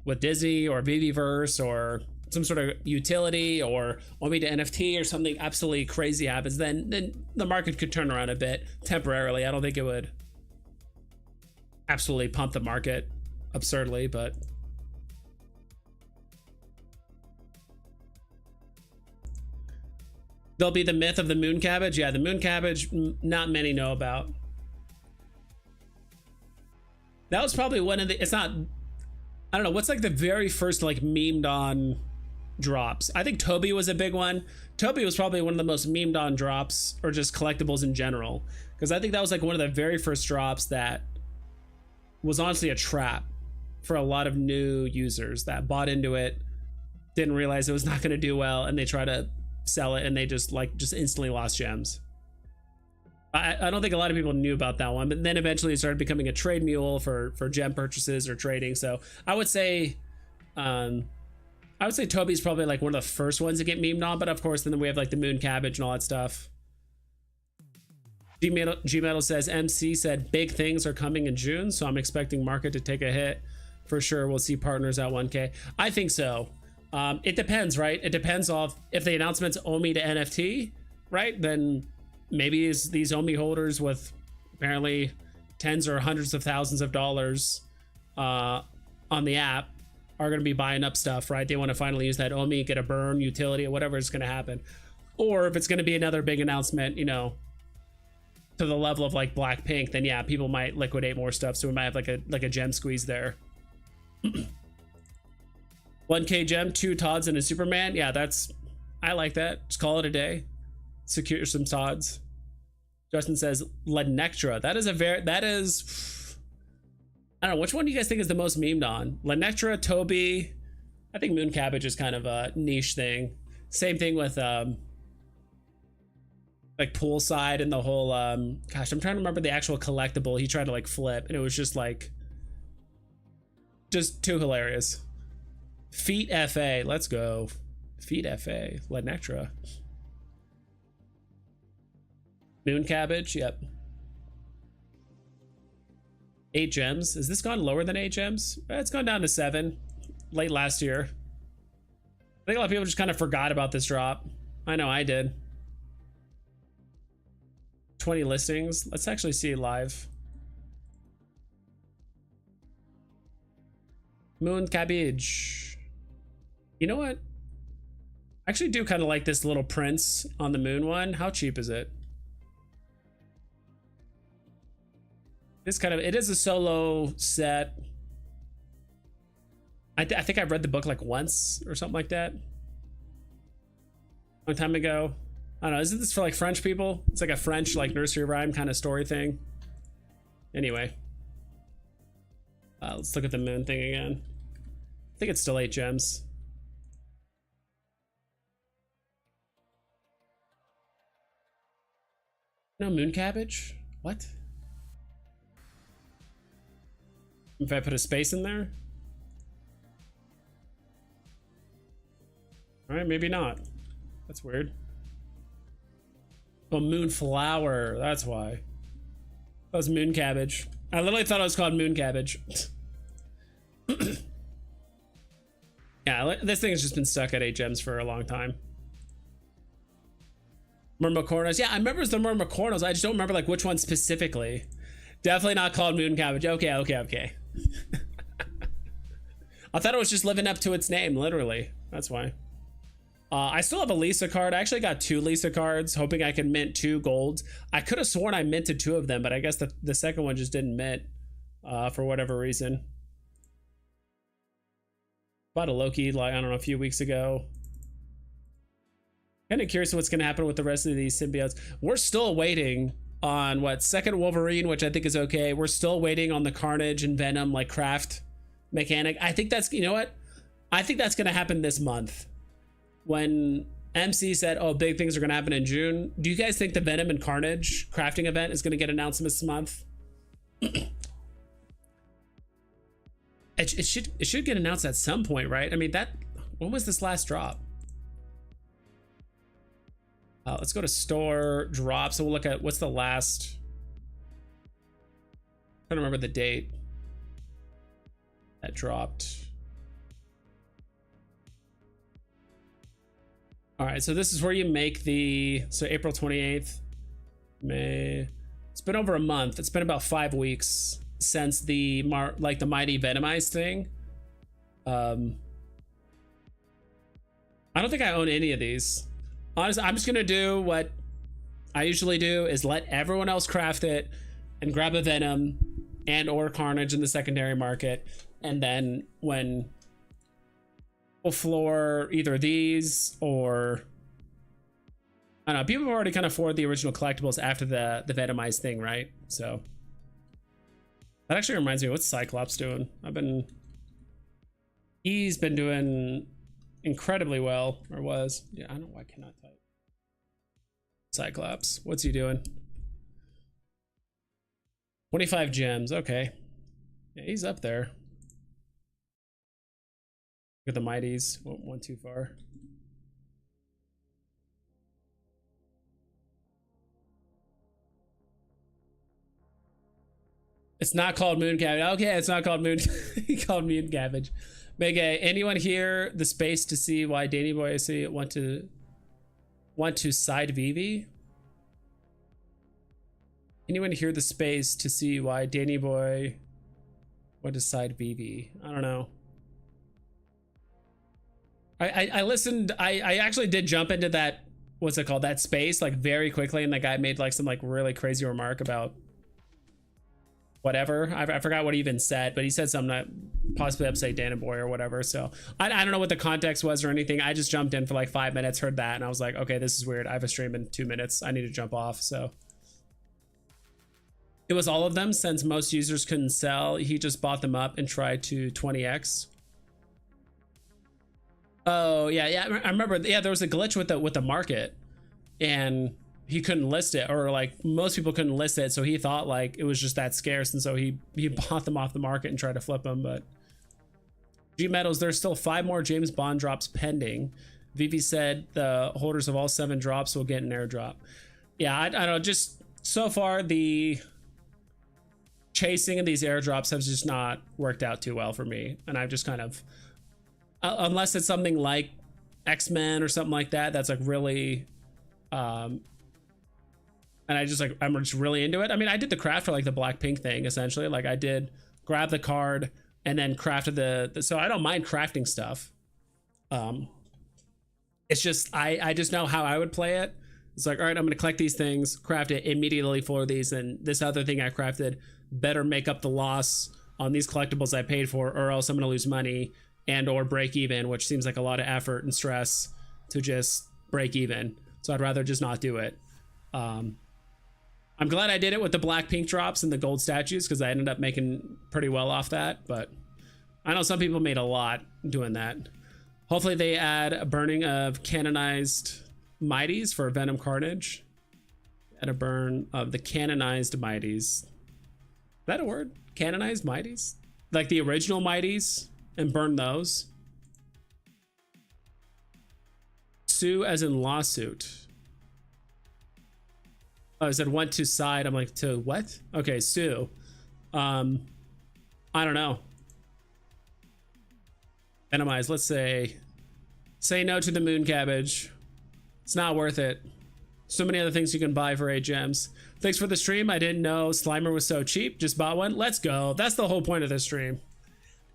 S1: with Disney or Veveverse or some sort of utility or Omi to NFT or something absolutely crazy happens, then the market could turn around a bit temporarily. I don't think it would absolutely pump the market absurdly, but there'll be the myth of the moon cabbage. Yeah, the moon cabbage, not many know about. That was probably one of the, it's not, I don't know, what's like the very first like memed on drops? I think Toby was a big one. Toby was probably one of the most memed on drops, or just collectibles in general, because I think that was like one of the very first drops that was honestly a trap for a lot of new users that bought into it, didn't realize it was not going to do well, and they try to sell it and they just instantly lost gems. I don't think a lot of people knew about that one, but then eventually it started becoming a trade mule for gem purchases or trading. So I would say Toby's probably like one of the first ones to get memed on, but of course then we have like the moon cabbage and all that stuff. G-Metal says MC said big things are coming in June, so I'm expecting market to take a hit for sure. We'll see partners at 1K. I think so. It depends, right? It depends off if the announcement's Omi to NFT, right? Then maybe these Omi holders with apparently tens or hundreds of thousands of dollars on the app are going to be buying up stuff, right? They want to finally use that Omi, get a burn utility or whatever is going to happen. Or if it's going to be another big announcement, you know, to the level of like Blackpink, then yeah, people might liquidate more stuff. So we might have like a gem squeeze there. 1K gem, 2 Todds and a Superman. Yeah, I like that. Just call it a day. Secure some Todds. Justin says Lenectra. That is I don't know, which one do you guys think is the most memed on? Lenectra, Toby? I think Moon Cabbage is kind of a niche thing. Same thing with like Poolside and the whole gosh, I'm trying to remember the actual collectible he tried to like flip, and it was just like just too hilarious. Feet FA, let's go. Feet FA, Lenectra. Moon Cabbage, yep. 8 gems. Has this gone lower than 8 gems? It's gone down to 7 late last year. I think a lot of people just kind of forgot about this drop. I know I did. 20 listings. Let's actually see live. Moon Cabbage. You know what? I actually do kind of like this little prince on the moon one. How cheap is it? This kind of, it is a solo set. I think I read the book like once or something like that. Long time ago. I don't know, isn't this for like French people? It's like a French like nursery rhyme kind of story thing. Anyway. Let's look at the moon thing again. I think it's still 8 gems. No Moon Cabbage? What? If I put a space in there? Alright, maybe not. That's weird. Oh, Moonflower. That's why. That was Moon Cabbage. I literally thought it was called Moon Cabbage. Yeah, this thing has just been stuck at 8 gems for a long time. Myrmicornos. Yeah, I remember it's the Myrmicornos. I just don't remember like which one specifically. Definitely not called Moon Cabbage. Okay. I thought it was just living up to its name, literally. That's why. I still have a Lisa card. I actually got 2 Lisa cards, hoping I could mint 2 golds. I could have sworn I minted 2 of them, but I guess the second one just didn't mint for whatever reason. Bought a Loki, like, I don't know, a few weeks ago. Kind of curious what's going to happen with the rest of these symbiotes. We're still waiting on what, second Wolverine, which I think is okay. We're still waiting on the Carnage and Venom like craft mechanic. I think that's, you know what? I think that's going to happen this month. When MC said, oh, big things are going to happen in June. Do you guys think the Venom and Carnage crafting event is going to get announced this month? It should get announced at some point, right? I mean, when was this last drop? Let's go to store drop. So we'll look at what's the last. I don't remember the date that dropped. All right, so this is where you make so April 28th, May. It's been over a month. It's been about 5 weeks since the Mighty Venomized thing. I don't think I own any of these. Honestly, I'm just gonna do what I usually do, is let everyone else craft it and grab a Venom and or Carnage in the secondary market, and then when we'll floor either these or I don't know, people have already kind of floored the original collectibles after the Venomized thing, right? So that actually reminds me, what's Cyclops doing? He's been doing incredibly well, or was. Yeah, I don't know why I cannot type. Cyclops, what's he doing? 25 gems, okay. Yeah, he's up there. Look at the Mighties, one too far. It's not called Moon Cabbage. Okay, it's not called Moon. He called Moon Cabbage. Mega, anyone here the space to see why Danny Boy I see want to side Veve? Anyone here the space to see why Danny Boy want to side Veve? I don't know. I listened. I actually did jump into that, what's it called, that space like very quickly, and the guy made like some like really crazy remark about whatever. I forgot what he even said, but he said something that possibly upset Danny Boy or whatever. So I don't know what the context was or anything. I just jumped in for like 5 minutes, heard that, and I was like, okay, this is weird. I have a stream in 2 minutes. I need to jump off. So It was all of them, since most users couldn't sell. He just bought them up and tried to 20x. Oh yeah, yeah. I remember. Yeah, there was a glitch with the market, and he couldn't list it, or like most people couldn't list it. So he thought like it was just that scarce, and so he bought them off the market and tried to flip them. But G Metals, there's still 5 more James Bond drops pending. Vivi said the holders of all 7 drops will get an airdrop. Yeah, I don't know. Just so far, the chasing of these airdrops has just not worked out too well for me, and I've just kind of, unless it's something like X-Men or something like that, that's like really, and I just like, I'm just really into it. I mean, I did the craft for like the Blackpink thing, essentially. Like I did grab the card and then crafted the so I don't mind crafting stuff. It's just, I just know how I would play it. It's like, all right, I'm going to collect these things, craft it immediately for these, and this other thing I crafted better make up the loss on these collectibles I paid for, or else I'm going to lose money and or break even, which seems like a lot of effort and stress to just break even. So I'd rather just not do it. I'm glad I did it with the Blackpink drops and the gold statues, because I ended up making pretty well off that. But I know some people made a lot doing that. Hopefully they add a burning of canonized mighties for Venom Carnage. Add a burn of the canonized mighties. Is that a word? Canonized mighties? Like the original mighties, and burn those. Sue as in lawsuit. Oh, I said went to side. I'm like, to what? Okay, sue. I don't know. Minimize. Let's say no to the moon cabbage. It's not worth it. So many other things you can buy for 8 gems. Thanks for the stream. I didn't know Slimer was so cheap. Just bought one. Let's go. That's the whole point of this stream.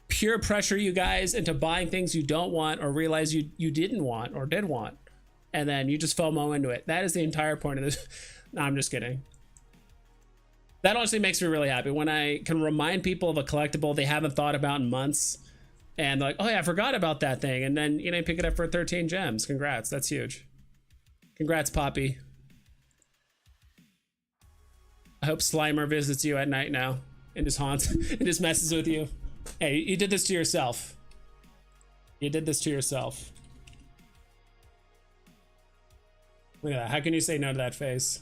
S1: Pure pressure you guys into buying things you don't want, or realize you didn't want or did want, and then you just FOMO into it. That is the entire point of this. No, I'm just kidding. That honestly makes me really happy when I can remind people of a collectible they haven't thought about in months, and like, oh yeah, I forgot about that thing, and then you know, pick it up for 13 gems. Congrats, that's huge. Congrats, Poppy. I hope Slimer visits you at night now and just haunts and just messes with you. Hey, you did this to yourself. You did this to yourself. Look at that. How can you say no to that face?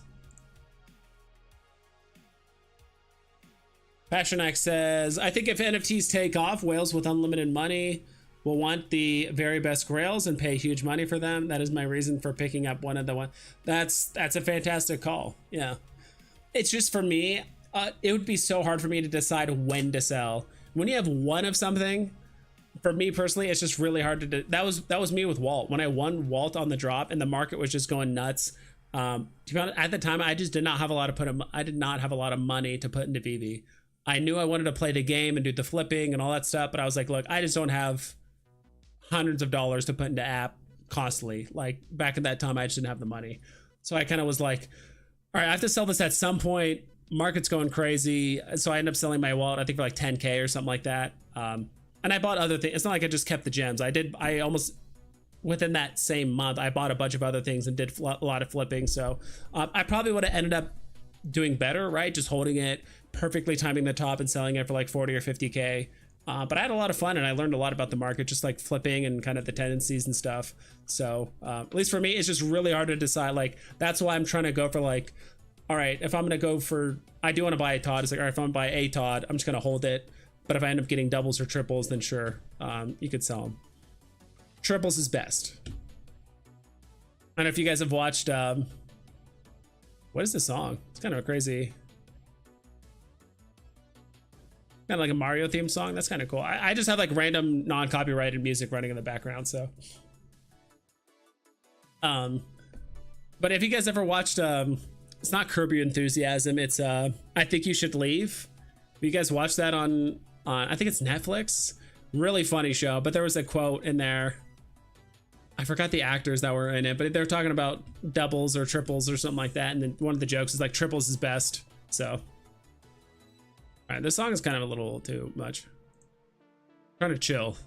S1: PassionX says, I think if NFTs take off, whales with unlimited money will want the very best grails and pay huge money for them. That is my reason for picking up one of the one. That's a fantastic call. Yeah. It's just, for me, it would be so hard for me to decide when to sell. When you have one of something, for me personally, it's just really hard to do. That was me with Walt. When I won Walt on the drop and the market was just going nuts. To be honest, at the time, I just did not have a lot of money to put into VV. I knew I wanted to play the game and do the flipping and all that stuff, but I was like, look, I just don't have hundreds of dollars to put into app constantly. Like back at that time, I just didn't have the money. So I kind of was like, all right, I have to sell this at some point. Market's going crazy. So I ended up selling my wallet, I think for like 10K or something like that. And I bought other things. It's not like I just kept the gems. I almost, within that same month, I bought a bunch of other things and did a lot of flipping. So I probably would have ended up doing better, right? Just holding it, perfectly timing the top and selling it for like 40 or 50K. But I had a lot of fun and I learned a lot about the market, just like flipping and kind of the tendencies and stuff. So at least for me, it's just really hard to decide. Like, that's why I'm trying to go for like, all right, if I'm going to go for, I do want to buy a Todd. It's like, all right, if I'm going to buy a Todd, I'm just going to hold it. But if I end up getting doubles or triples, then sure, you could sell them. Triples is best. I don't know if you guys have watched, what is this song? It's kind of a crazy, kind of like a Mario theme song. That's kind of cool. I just have like random non-copyrighted music running in the background, so. But if you guys ever watched, it's not Curb Your Enthusiasm, it's I Think You Should Leave. You guys watched that on I think it's Netflix. Really funny show, but there was a quote in there. I forgot the actors that were in it, but they're talking about doubles or triples or something like that, and then one of the jokes is like triples is best. So, all right, this song is kind of a little too much. Trying to chill.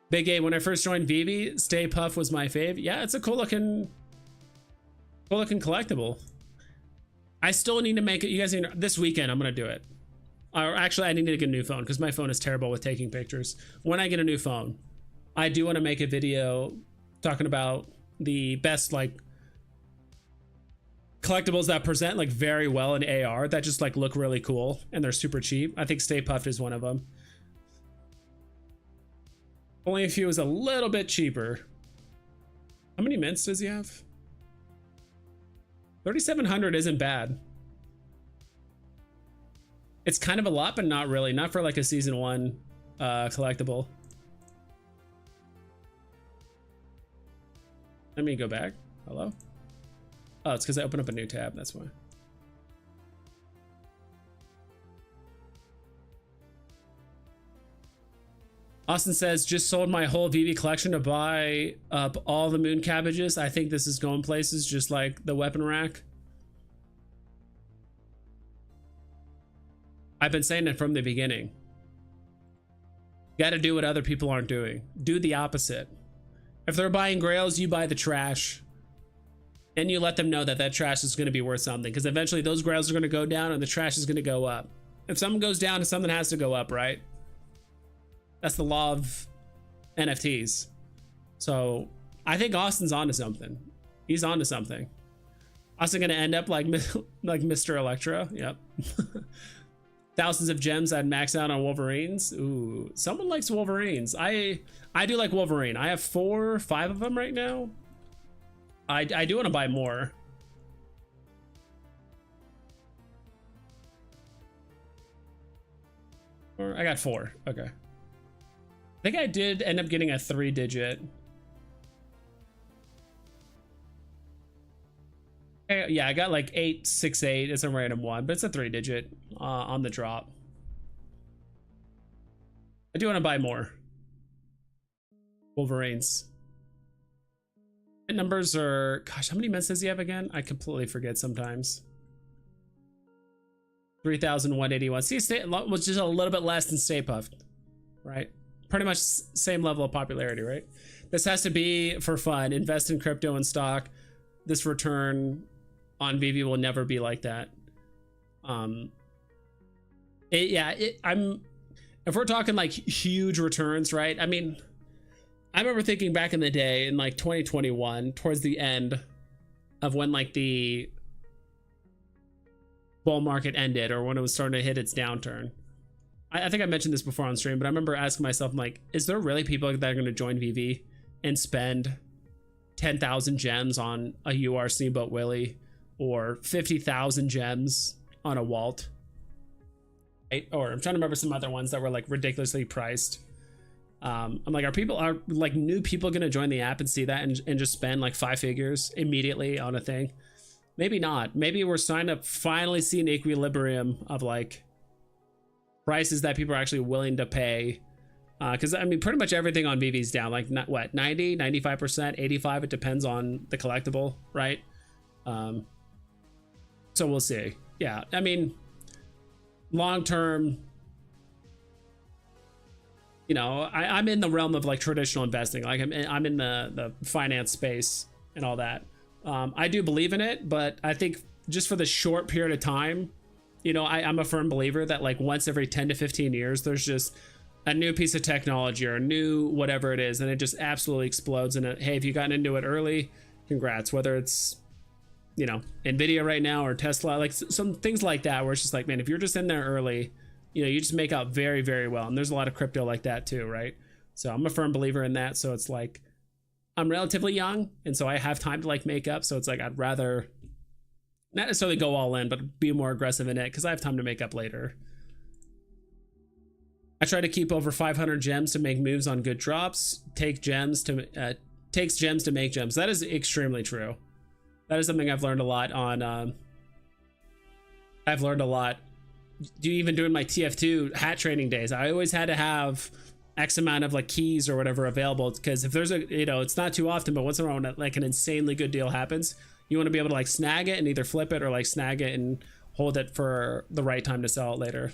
S1: Big A, when I first joined Veve, Stay Puff was my fave. Yeah, it's a cool looking collectible. I still need to make it. You guys need to, this weekend. I'm gonna do it. Or actually, I need to get a new phone because my phone is terrible with taking pictures. When I get a new phone, I do want to make a video talking about the best like collectibles that present like very well in AR that just like look really cool and they're super cheap. I think Stay Puft is one of them. Only if he was a little bit cheaper. How many mints does he have? 3,700 isn't bad. It's kind of a lot, but not really. Not for like a season 1 collectible. Let me go back. Hello? Oh, it's because I opened up a new tab. That's why. Austin says, just sold my whole Veve collection to buy up all the moon cabbages. I think this is going places just like the weapon rack. I've been saying it from the beginning. You got to do what other people aren't doing. Do the opposite. If they're buying grails, you buy the trash. And you let them know that that trash is going to be worth something. Because eventually those grails are going to go down and the trash is going to go up. If something goes down, something has to go up, right? That's the law of NFTs. So I think Austin's onto something. He's onto something. Austin going to end up like Mr. Electro. Yep. Thousands of gems I'd max out on Wolverines. Ooh, someone likes Wolverines. I do like Wolverine. I have 4 or 5 of them right now. I do want to buy more. Or I got 4. Okay. I think I did end up getting a 3-digit. Yeah, I got like 868. It's a random one, but it's a 3-digit on the drop. I do want to buy more Wolverines. Numbers are, gosh, how many mints does he have again? I completely forget sometimes. 3,181. See, was just a little bit less than Stay Puft, right? Pretty much same level of popularity, right? This has to be for fun. Invest in crypto and stock. This return on Veve will never be like that. If we're talking like huge returns, right? I mean, I remember thinking back in the day in like 2021, towards the end of when like the bull market ended or when it was starting to hit its downturn. I think I mentioned this before on stream, but I remember asking myself, I'm like, is there really people that are going to join Veve and spend 10,000 gems on a UR Steamboat Willie or 50,000 gems on a Walt? Right? Or I'm trying to remember some other ones that were like ridiculously priced. I'm like, are like new people going to join the app and see that and just spend like 5 figures immediately on a thing? Maybe not. Maybe we're starting to finally see an equilibrium of like prices that people are actually willing to pay. Because I mean, pretty much everything on Veve is down, like what, 90, 95%, 85. It depends on the collectible, right? So we'll see. Yeah, I mean, long term, you know, I'm in the realm of like traditional investing. Like I'm in the finance space and all that. I do believe in it, but I think just for the short period of time, you know, I'm a firm believer that like once every 10 to 15 years, there's just a new piece of technology or a new whatever it is, and it just absolutely explodes. And hey, if you gotten into it early, congrats. Whether it's, you know, Nvidia right now or Tesla, like some things like that, where it's just like, man, if you're just in there early, you know, you just make out very, very well. And there's a lot of crypto like that too, right? So I'm a firm believer in that. So it's like, I'm relatively young, and so I have time to like make up. So it's like, I'd rather not necessarily go all in, but be more aggressive in it because I have time to make up later. I try to keep over 500 gems to make moves on good drops. Takes gems to make gems. That is extremely true. That is something I've learned a lot on. I've learned a lot. Even doing my TF2 hat training days, I always had to have X amount of like keys or whatever available, because if there's a, you know, it's not too often, but once in a while when like an insanely good deal happens, you want to be able to like snag it and either flip it or like snag it and hold it for the right time to sell it later.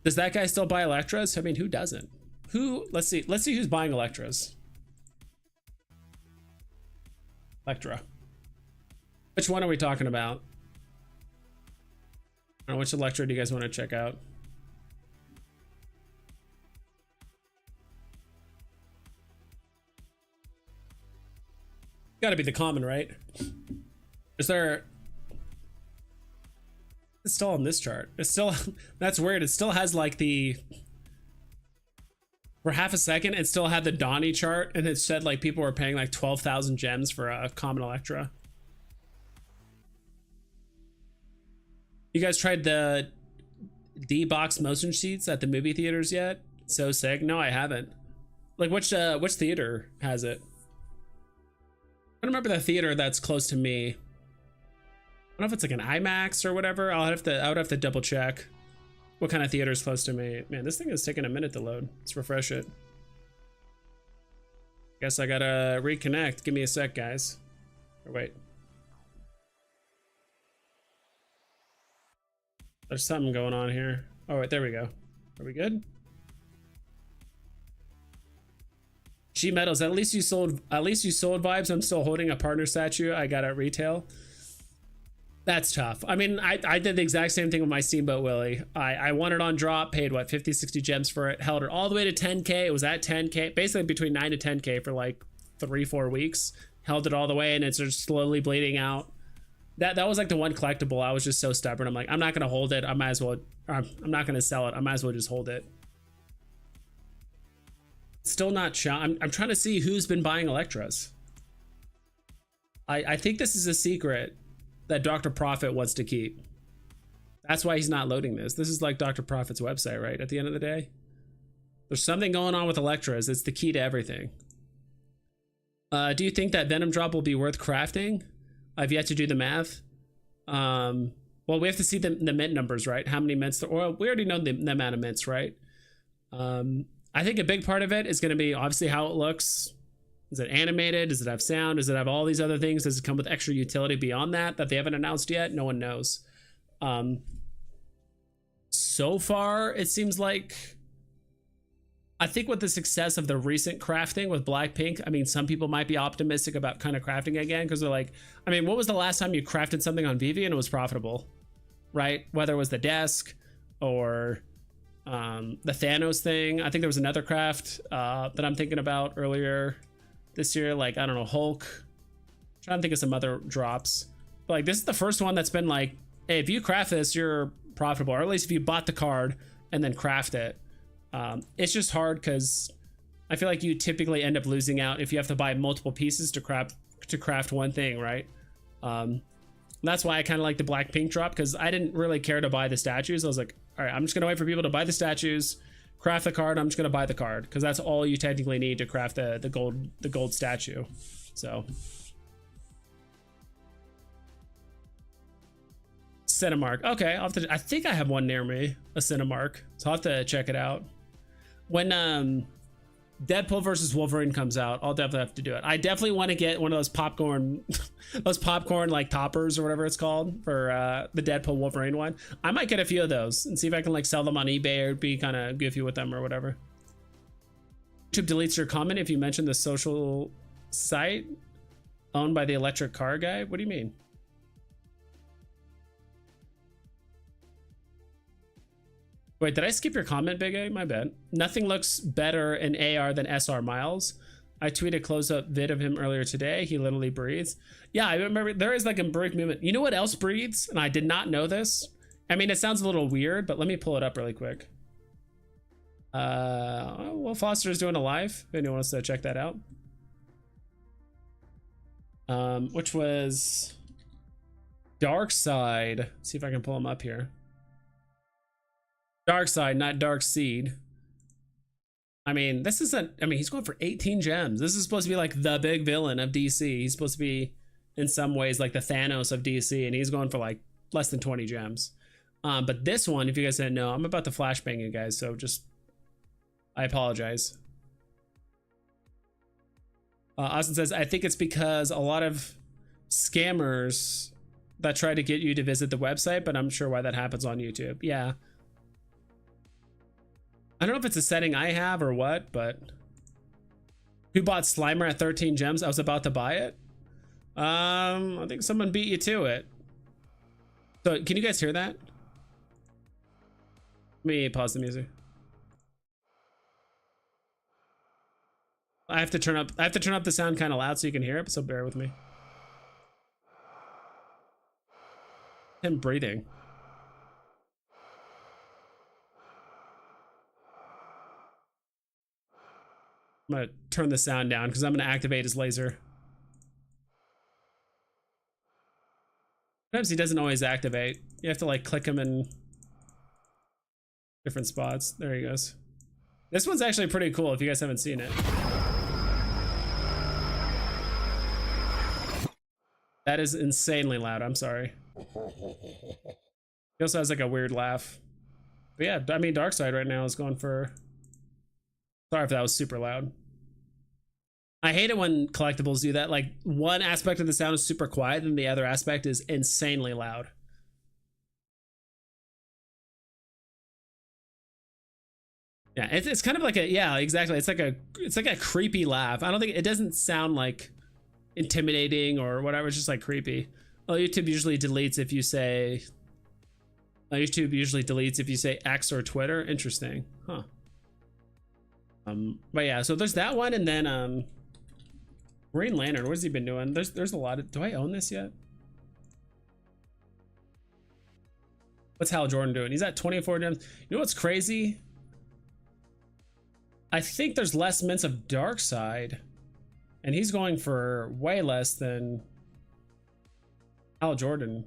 S1: Does that guy still buy Electras? I mean, who doesn't? Let's see who's buying Electras. Electra. Which one are we talking about? I don't know, which Electra do you guys want to check out? Gotta be the common, right? Is there... It's still on this chart. It's still... That's weird. It still has like the... For half a second, it still had the Donnie chart, and it said like people were paying like 12,000 gems for a common Electra. You guys tried the D-Box motion seats at the movie theaters yet? So sick. No, I haven't. Like which theater has it? I don't remember the theater that's close to me. I don't know if it's like an IMAX or whatever. I would have to double check what kind of theater is close to me. Man, this thing is taking a minute to load. Let's refresh it. Guess I gotta reconnect. Give me a sec, guys. Or wait. There's something going on here. Oh, wait, there we go. Are we good? G Metals, at least you sold vibes. I'm still holding a partner statue I got at retail. That's tough. I mean, I did the exact same thing with my Steamboat Willie. I won it on drop, paid what, 50, 60 gems for it, held it all the way to 10k. It was at 10k, basically between 9 to 10k for like 3-4 weeks. Held it all the way, and it's just slowly bleeding out. That was like the one collectible. I was just so stubborn. I'm like, I'm not gonna hold it. I might as well. I'm not gonna sell it. I might as well just hold it. Still not I'm trying to see who's been buying Electras. I think this is a secret that Dr. Profit wants to keep. That's why he's not loading this. This is like Dr. Profit's website, right? At the end of the day, there's something going on with Electras. It's the key to everything. Do you think that Venom drop will be worth crafting? I've yet to do the math. Well, we have to see the mint numbers, right? How many mints? Or we already know the amount of mints, right? I think a big part of it is going to be obviously how it looks. Is it animated? Does it have sound? Does it have all these other things? Does it come with extra utility beyond that they haven't announced yet? No one knows. So far, it seems like, I think with the success of the recent crafting with Blackpink, I mean, some people might be optimistic about kind of crafting again, because they're like, I mean, what was the last time you crafted something on Veve and it was profitable, right? Whether it was the desk or the Thanos thing. I think there was another craft that I'm thinking about earlier this year, like, I don't know, Hulk. I'm trying to think of some other drops. But like, this is the first one that's been like, hey, if you craft this, you're profitable, or at least if you bought the card and then craft it. It's just hard because I feel like you typically end up losing out if you have to buy multiple pieces to craft one thing, right? That's why I kind of like the Blackpink drop, because I didn't really care to buy the statues. I was like, all right, I'm just gonna wait for people to buy the statues, craft the card. I'm just gonna buy the card because that's all you technically need to craft the gold statue. So Cinemark. Okay, I think I have one near me, a Cinemark, so I'll have to check it out. When Deadpool versus Wolverine comes out, I'll definitely have to do it. I definitely want to get one of those popcorn like toppers or whatever it's called for the Deadpool Wolverine one. I might get a few of those and see if I can like sell them on eBay or be kind of goofy with them or whatever. YouTube deletes your comment if you mention the social site owned by the electric car guy. What do you mean? Wait, did I skip your comment, Big A? My bad. Nothing looks better in AR than SR Miles. I tweeted a close-up vid of him earlier today. He literally breathes. Yeah, I remember there is like a brief movement. You know what else breathes? And I did not know this. I mean, it sounds a little weird, but let me pull it up really quick. Well, Foster's doing a live. If anyone wants to check that out. Which was Dark Side. Let's see if I can pull him up here. Dark Side, not Dark Seed. I mean, this isn't, I mean, he's going for 18 gems. This is supposed to be like the big villain of DC. He's supposed to be in some ways like the Thanos of DC, and he's going for like less than 20 gems. But this one, if you guys didn't know, I'm about to flashbang you guys, so just, I apologize. Austin says, I think it's because a lot of scammers that try to get you to visit the website, but I'm sure why that happens on YouTube. Yeah. I don't know if it's a setting I have or what, but who bought Slimer at 13 gems? I was about to buy it. I think someone beat you to it. So can you guys hear that? Let me pause the music. I have to turn up the sound kind of loud so you can hear it, so bear with me. Him breathing. I'm gonna turn the sound down because I'm gonna activate his laser. Sometimes he doesn't always activate. You have to like click him in different spots. There he goes. This one's actually pretty cool if you guys haven't seen it. That is insanely loud. I'm sorry. He also has like a weird laugh. But yeah, I mean, Darkseid right now is going for... Sorry if that was super loud. I hate it when collectibles do that. Like, one aspect of the sound is super quiet and the other aspect is insanely loud. Yeah, it's kind of like a... Yeah, exactly. It's like a creepy laugh. I don't think... It doesn't sound like intimidating or whatever. It's just like creepy. Oh, YouTube usually deletes if you say... YouTube usually deletes if you say X or Twitter. Interesting. Huh. But yeah, so there's that one, and then Green Lantern, what has he been doing? There's a lot of... Do I own this yet? What's Hal Jordan doing? He's at 24 gems. You know what's crazy? I think there's less mints of Darkseid, and he's going for way less than Hal Jordan.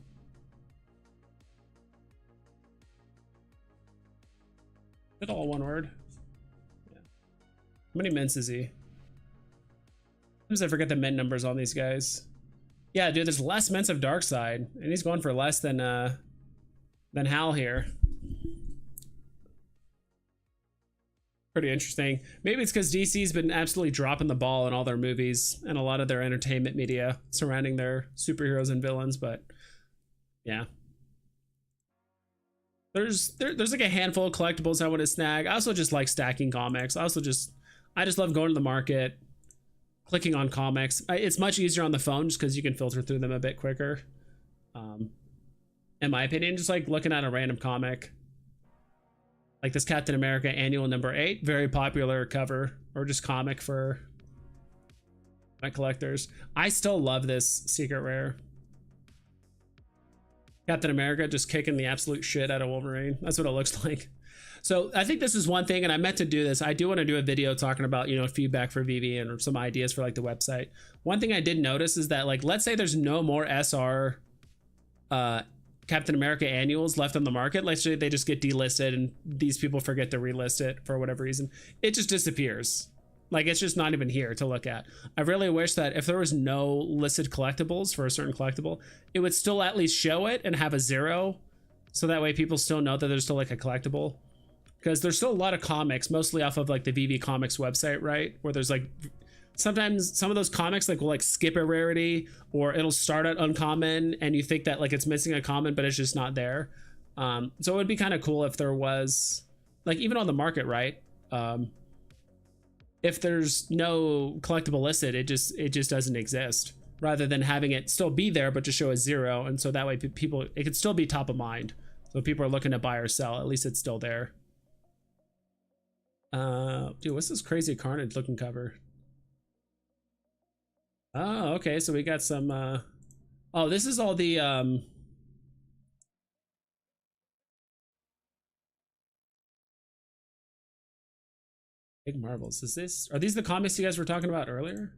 S1: Is it all one word? Yeah. How many mints is he? Sometimes I forget the mint numbers on these guys. Yeah, dude, there's less mints of Darkseid, and he's going for less than Hal here. Pretty interesting. Maybe it's because DC's been absolutely dropping the ball in all their movies and a lot of their entertainment media surrounding their superheroes and villains, but yeah. There's like a handful of collectibles I want to snag. I also just like stacking comics. I just love going to the market, clicking on comics. It's much easier on the phone just because you can filter through them a bit quicker. In my opinion, just like looking at a random comic. Like this Captain America Annual #8, very popular cover or just comic for my collectors. I still love this secret rare. Captain America just kicking the absolute shit out of Wolverine. That's what it looks like. So I think this is one thing, and I meant to do this. I do want to do a video talking about, you know, feedback for Veve and some ideas for like the website. One thing I did notice is that, like, let's say there's no more SR Captain America annuals left on the market. Let's say they just get delisted and these people forget to relist it for whatever reason. It just disappears. Like, it's just not even here to look at. I really wish that if there was no listed collectibles for a certain collectible, it would still at least show it and have a 0. So that way people still know that there's still like a collectible. Because there's still a lot of comics, mostly off of like the Veve Comics website, right? Where there's like... Sometimes some of those comics like will like skip a rarity, or it'll start at uncommon and you think that like it's missing a common, but it's just not there. So it would be kind of cool if there was, like, even on the market, right? If there's no collectible listed, it just doesn't exist, rather than having it still be there but just show a 0. And so that way people, it could still be top of mind. So if people are looking to buy or sell, at least it's still there. Dude, what's this crazy Carnage looking cover? Oh, okay, so we got some oh, this is all the Big Marvels. Are these the comics you guys were talking about earlier?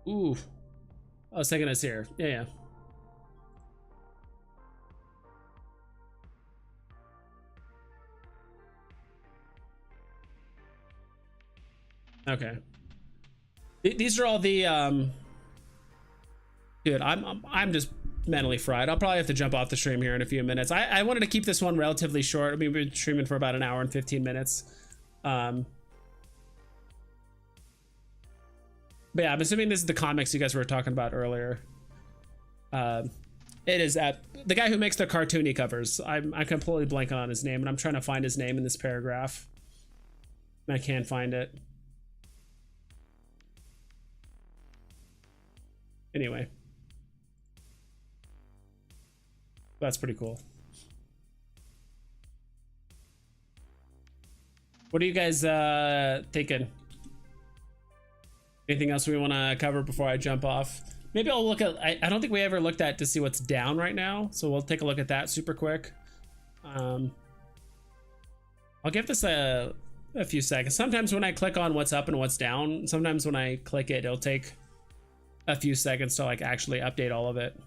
S1: Ooh. Oh, second us here. Yeah. Okay. These are all the dude, I'm just mentally fried. I'll probably have to jump off the stream here in a few minutes. I wanted to keep this one relatively short. I mean, we've been streaming for about an hour and 15 minutes. But yeah, I'm assuming this is the comics you guys were talking about earlier. It is the guy who makes the cartoony covers. I'm completely blanking on his name, and I'm trying to find his name in this paragraph. I can't find it. Anyway, That's pretty cool. What are you guys thinking? Anything else we want to cover before I jump off? Maybe I'll look at, I don't think we ever looked at to see what's down right now. So we'll take a look at that super quick. I'll give this a few seconds. Sometimes when I click on what's up and what's down, sometimes when I click it, it'll take a few seconds to like actually update all of it.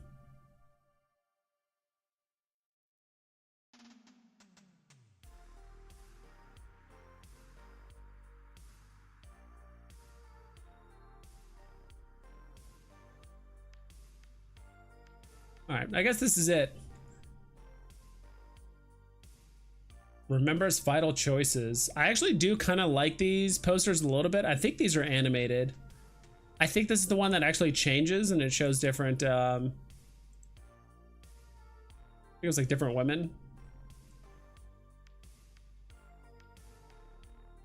S1: All right, I guess this is it. Remembers Vital Choices. I actually do kind of like these posters a little bit. I think these are animated. I think this is the one that actually changes and it shows different, I think it was like different women.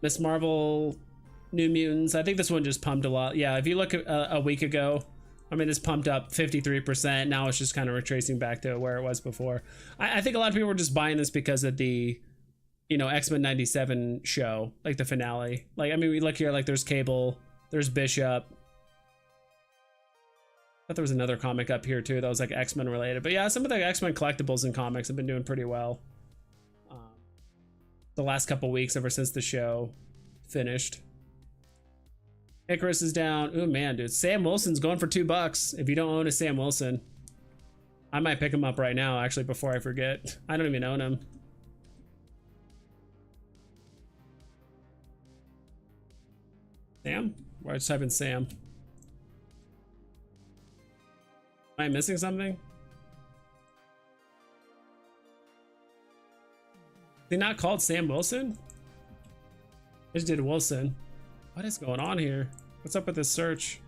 S1: Miss Marvel, New Mutants. I think this one just pumped a lot. Yeah, if you look at a week ago, I mean, this pumped up 53%. Now it's just kind of retracing back to where it was before. I think a lot of people were just buying this because of the, you know, X-Men 97 show, like the finale. Like, I mean, we look here, like there's Cable, there's Bishop. I thought there was another comic up here too that was like X-Men related. But yeah, some of the X-Men collectibles and comics have been doing pretty well the last couple weeks ever since the show finished. Icarus is down. Oh man, dude, Sam Wilson's going for $2. If you don't own a Sam Wilson, I might pick him up right now actually before I forget. I don't even own him. Sam? Why just type in Sam? Am I missing something? They not called Sam Wilson? I just did Wilson. What is going on here? What's up with this search?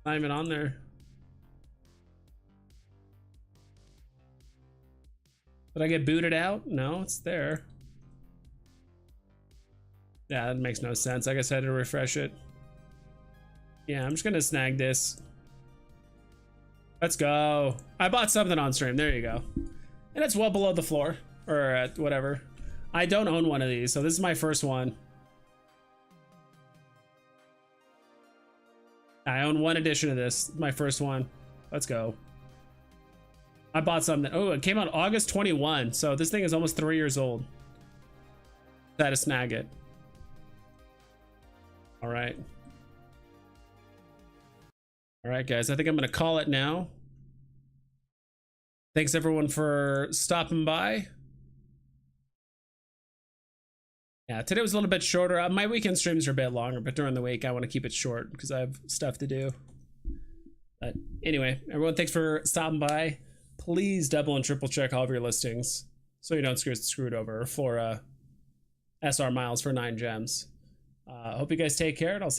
S1: Not even on there. Did I get booted out? No, it's there. Yeah, that makes no sense. I guess I had to refresh it. Yeah, I'm just gonna snag this. Let's go. I bought something on stream. There you go. And it's well below the floor. Or whatever. I don't own one of these, so this is my first one. I own one edition of this. My first one. Let's go. I bought something. Oh, it came out August 21. So this thing is almost 3 years old. I had to snag it. All right. All right, guys. I think I'm going to call it now. Thanks, everyone, for stopping by. Yeah, today was a little bit shorter. My weekend streams are a bit longer, but during the week, I want to keep it short because I have stuff to do. But anyway, everyone, thanks for stopping by. Please double and triple check all of your listings so you don't get screwed over for SR Miles for 9 gems. Hope you guys take care, and I'll see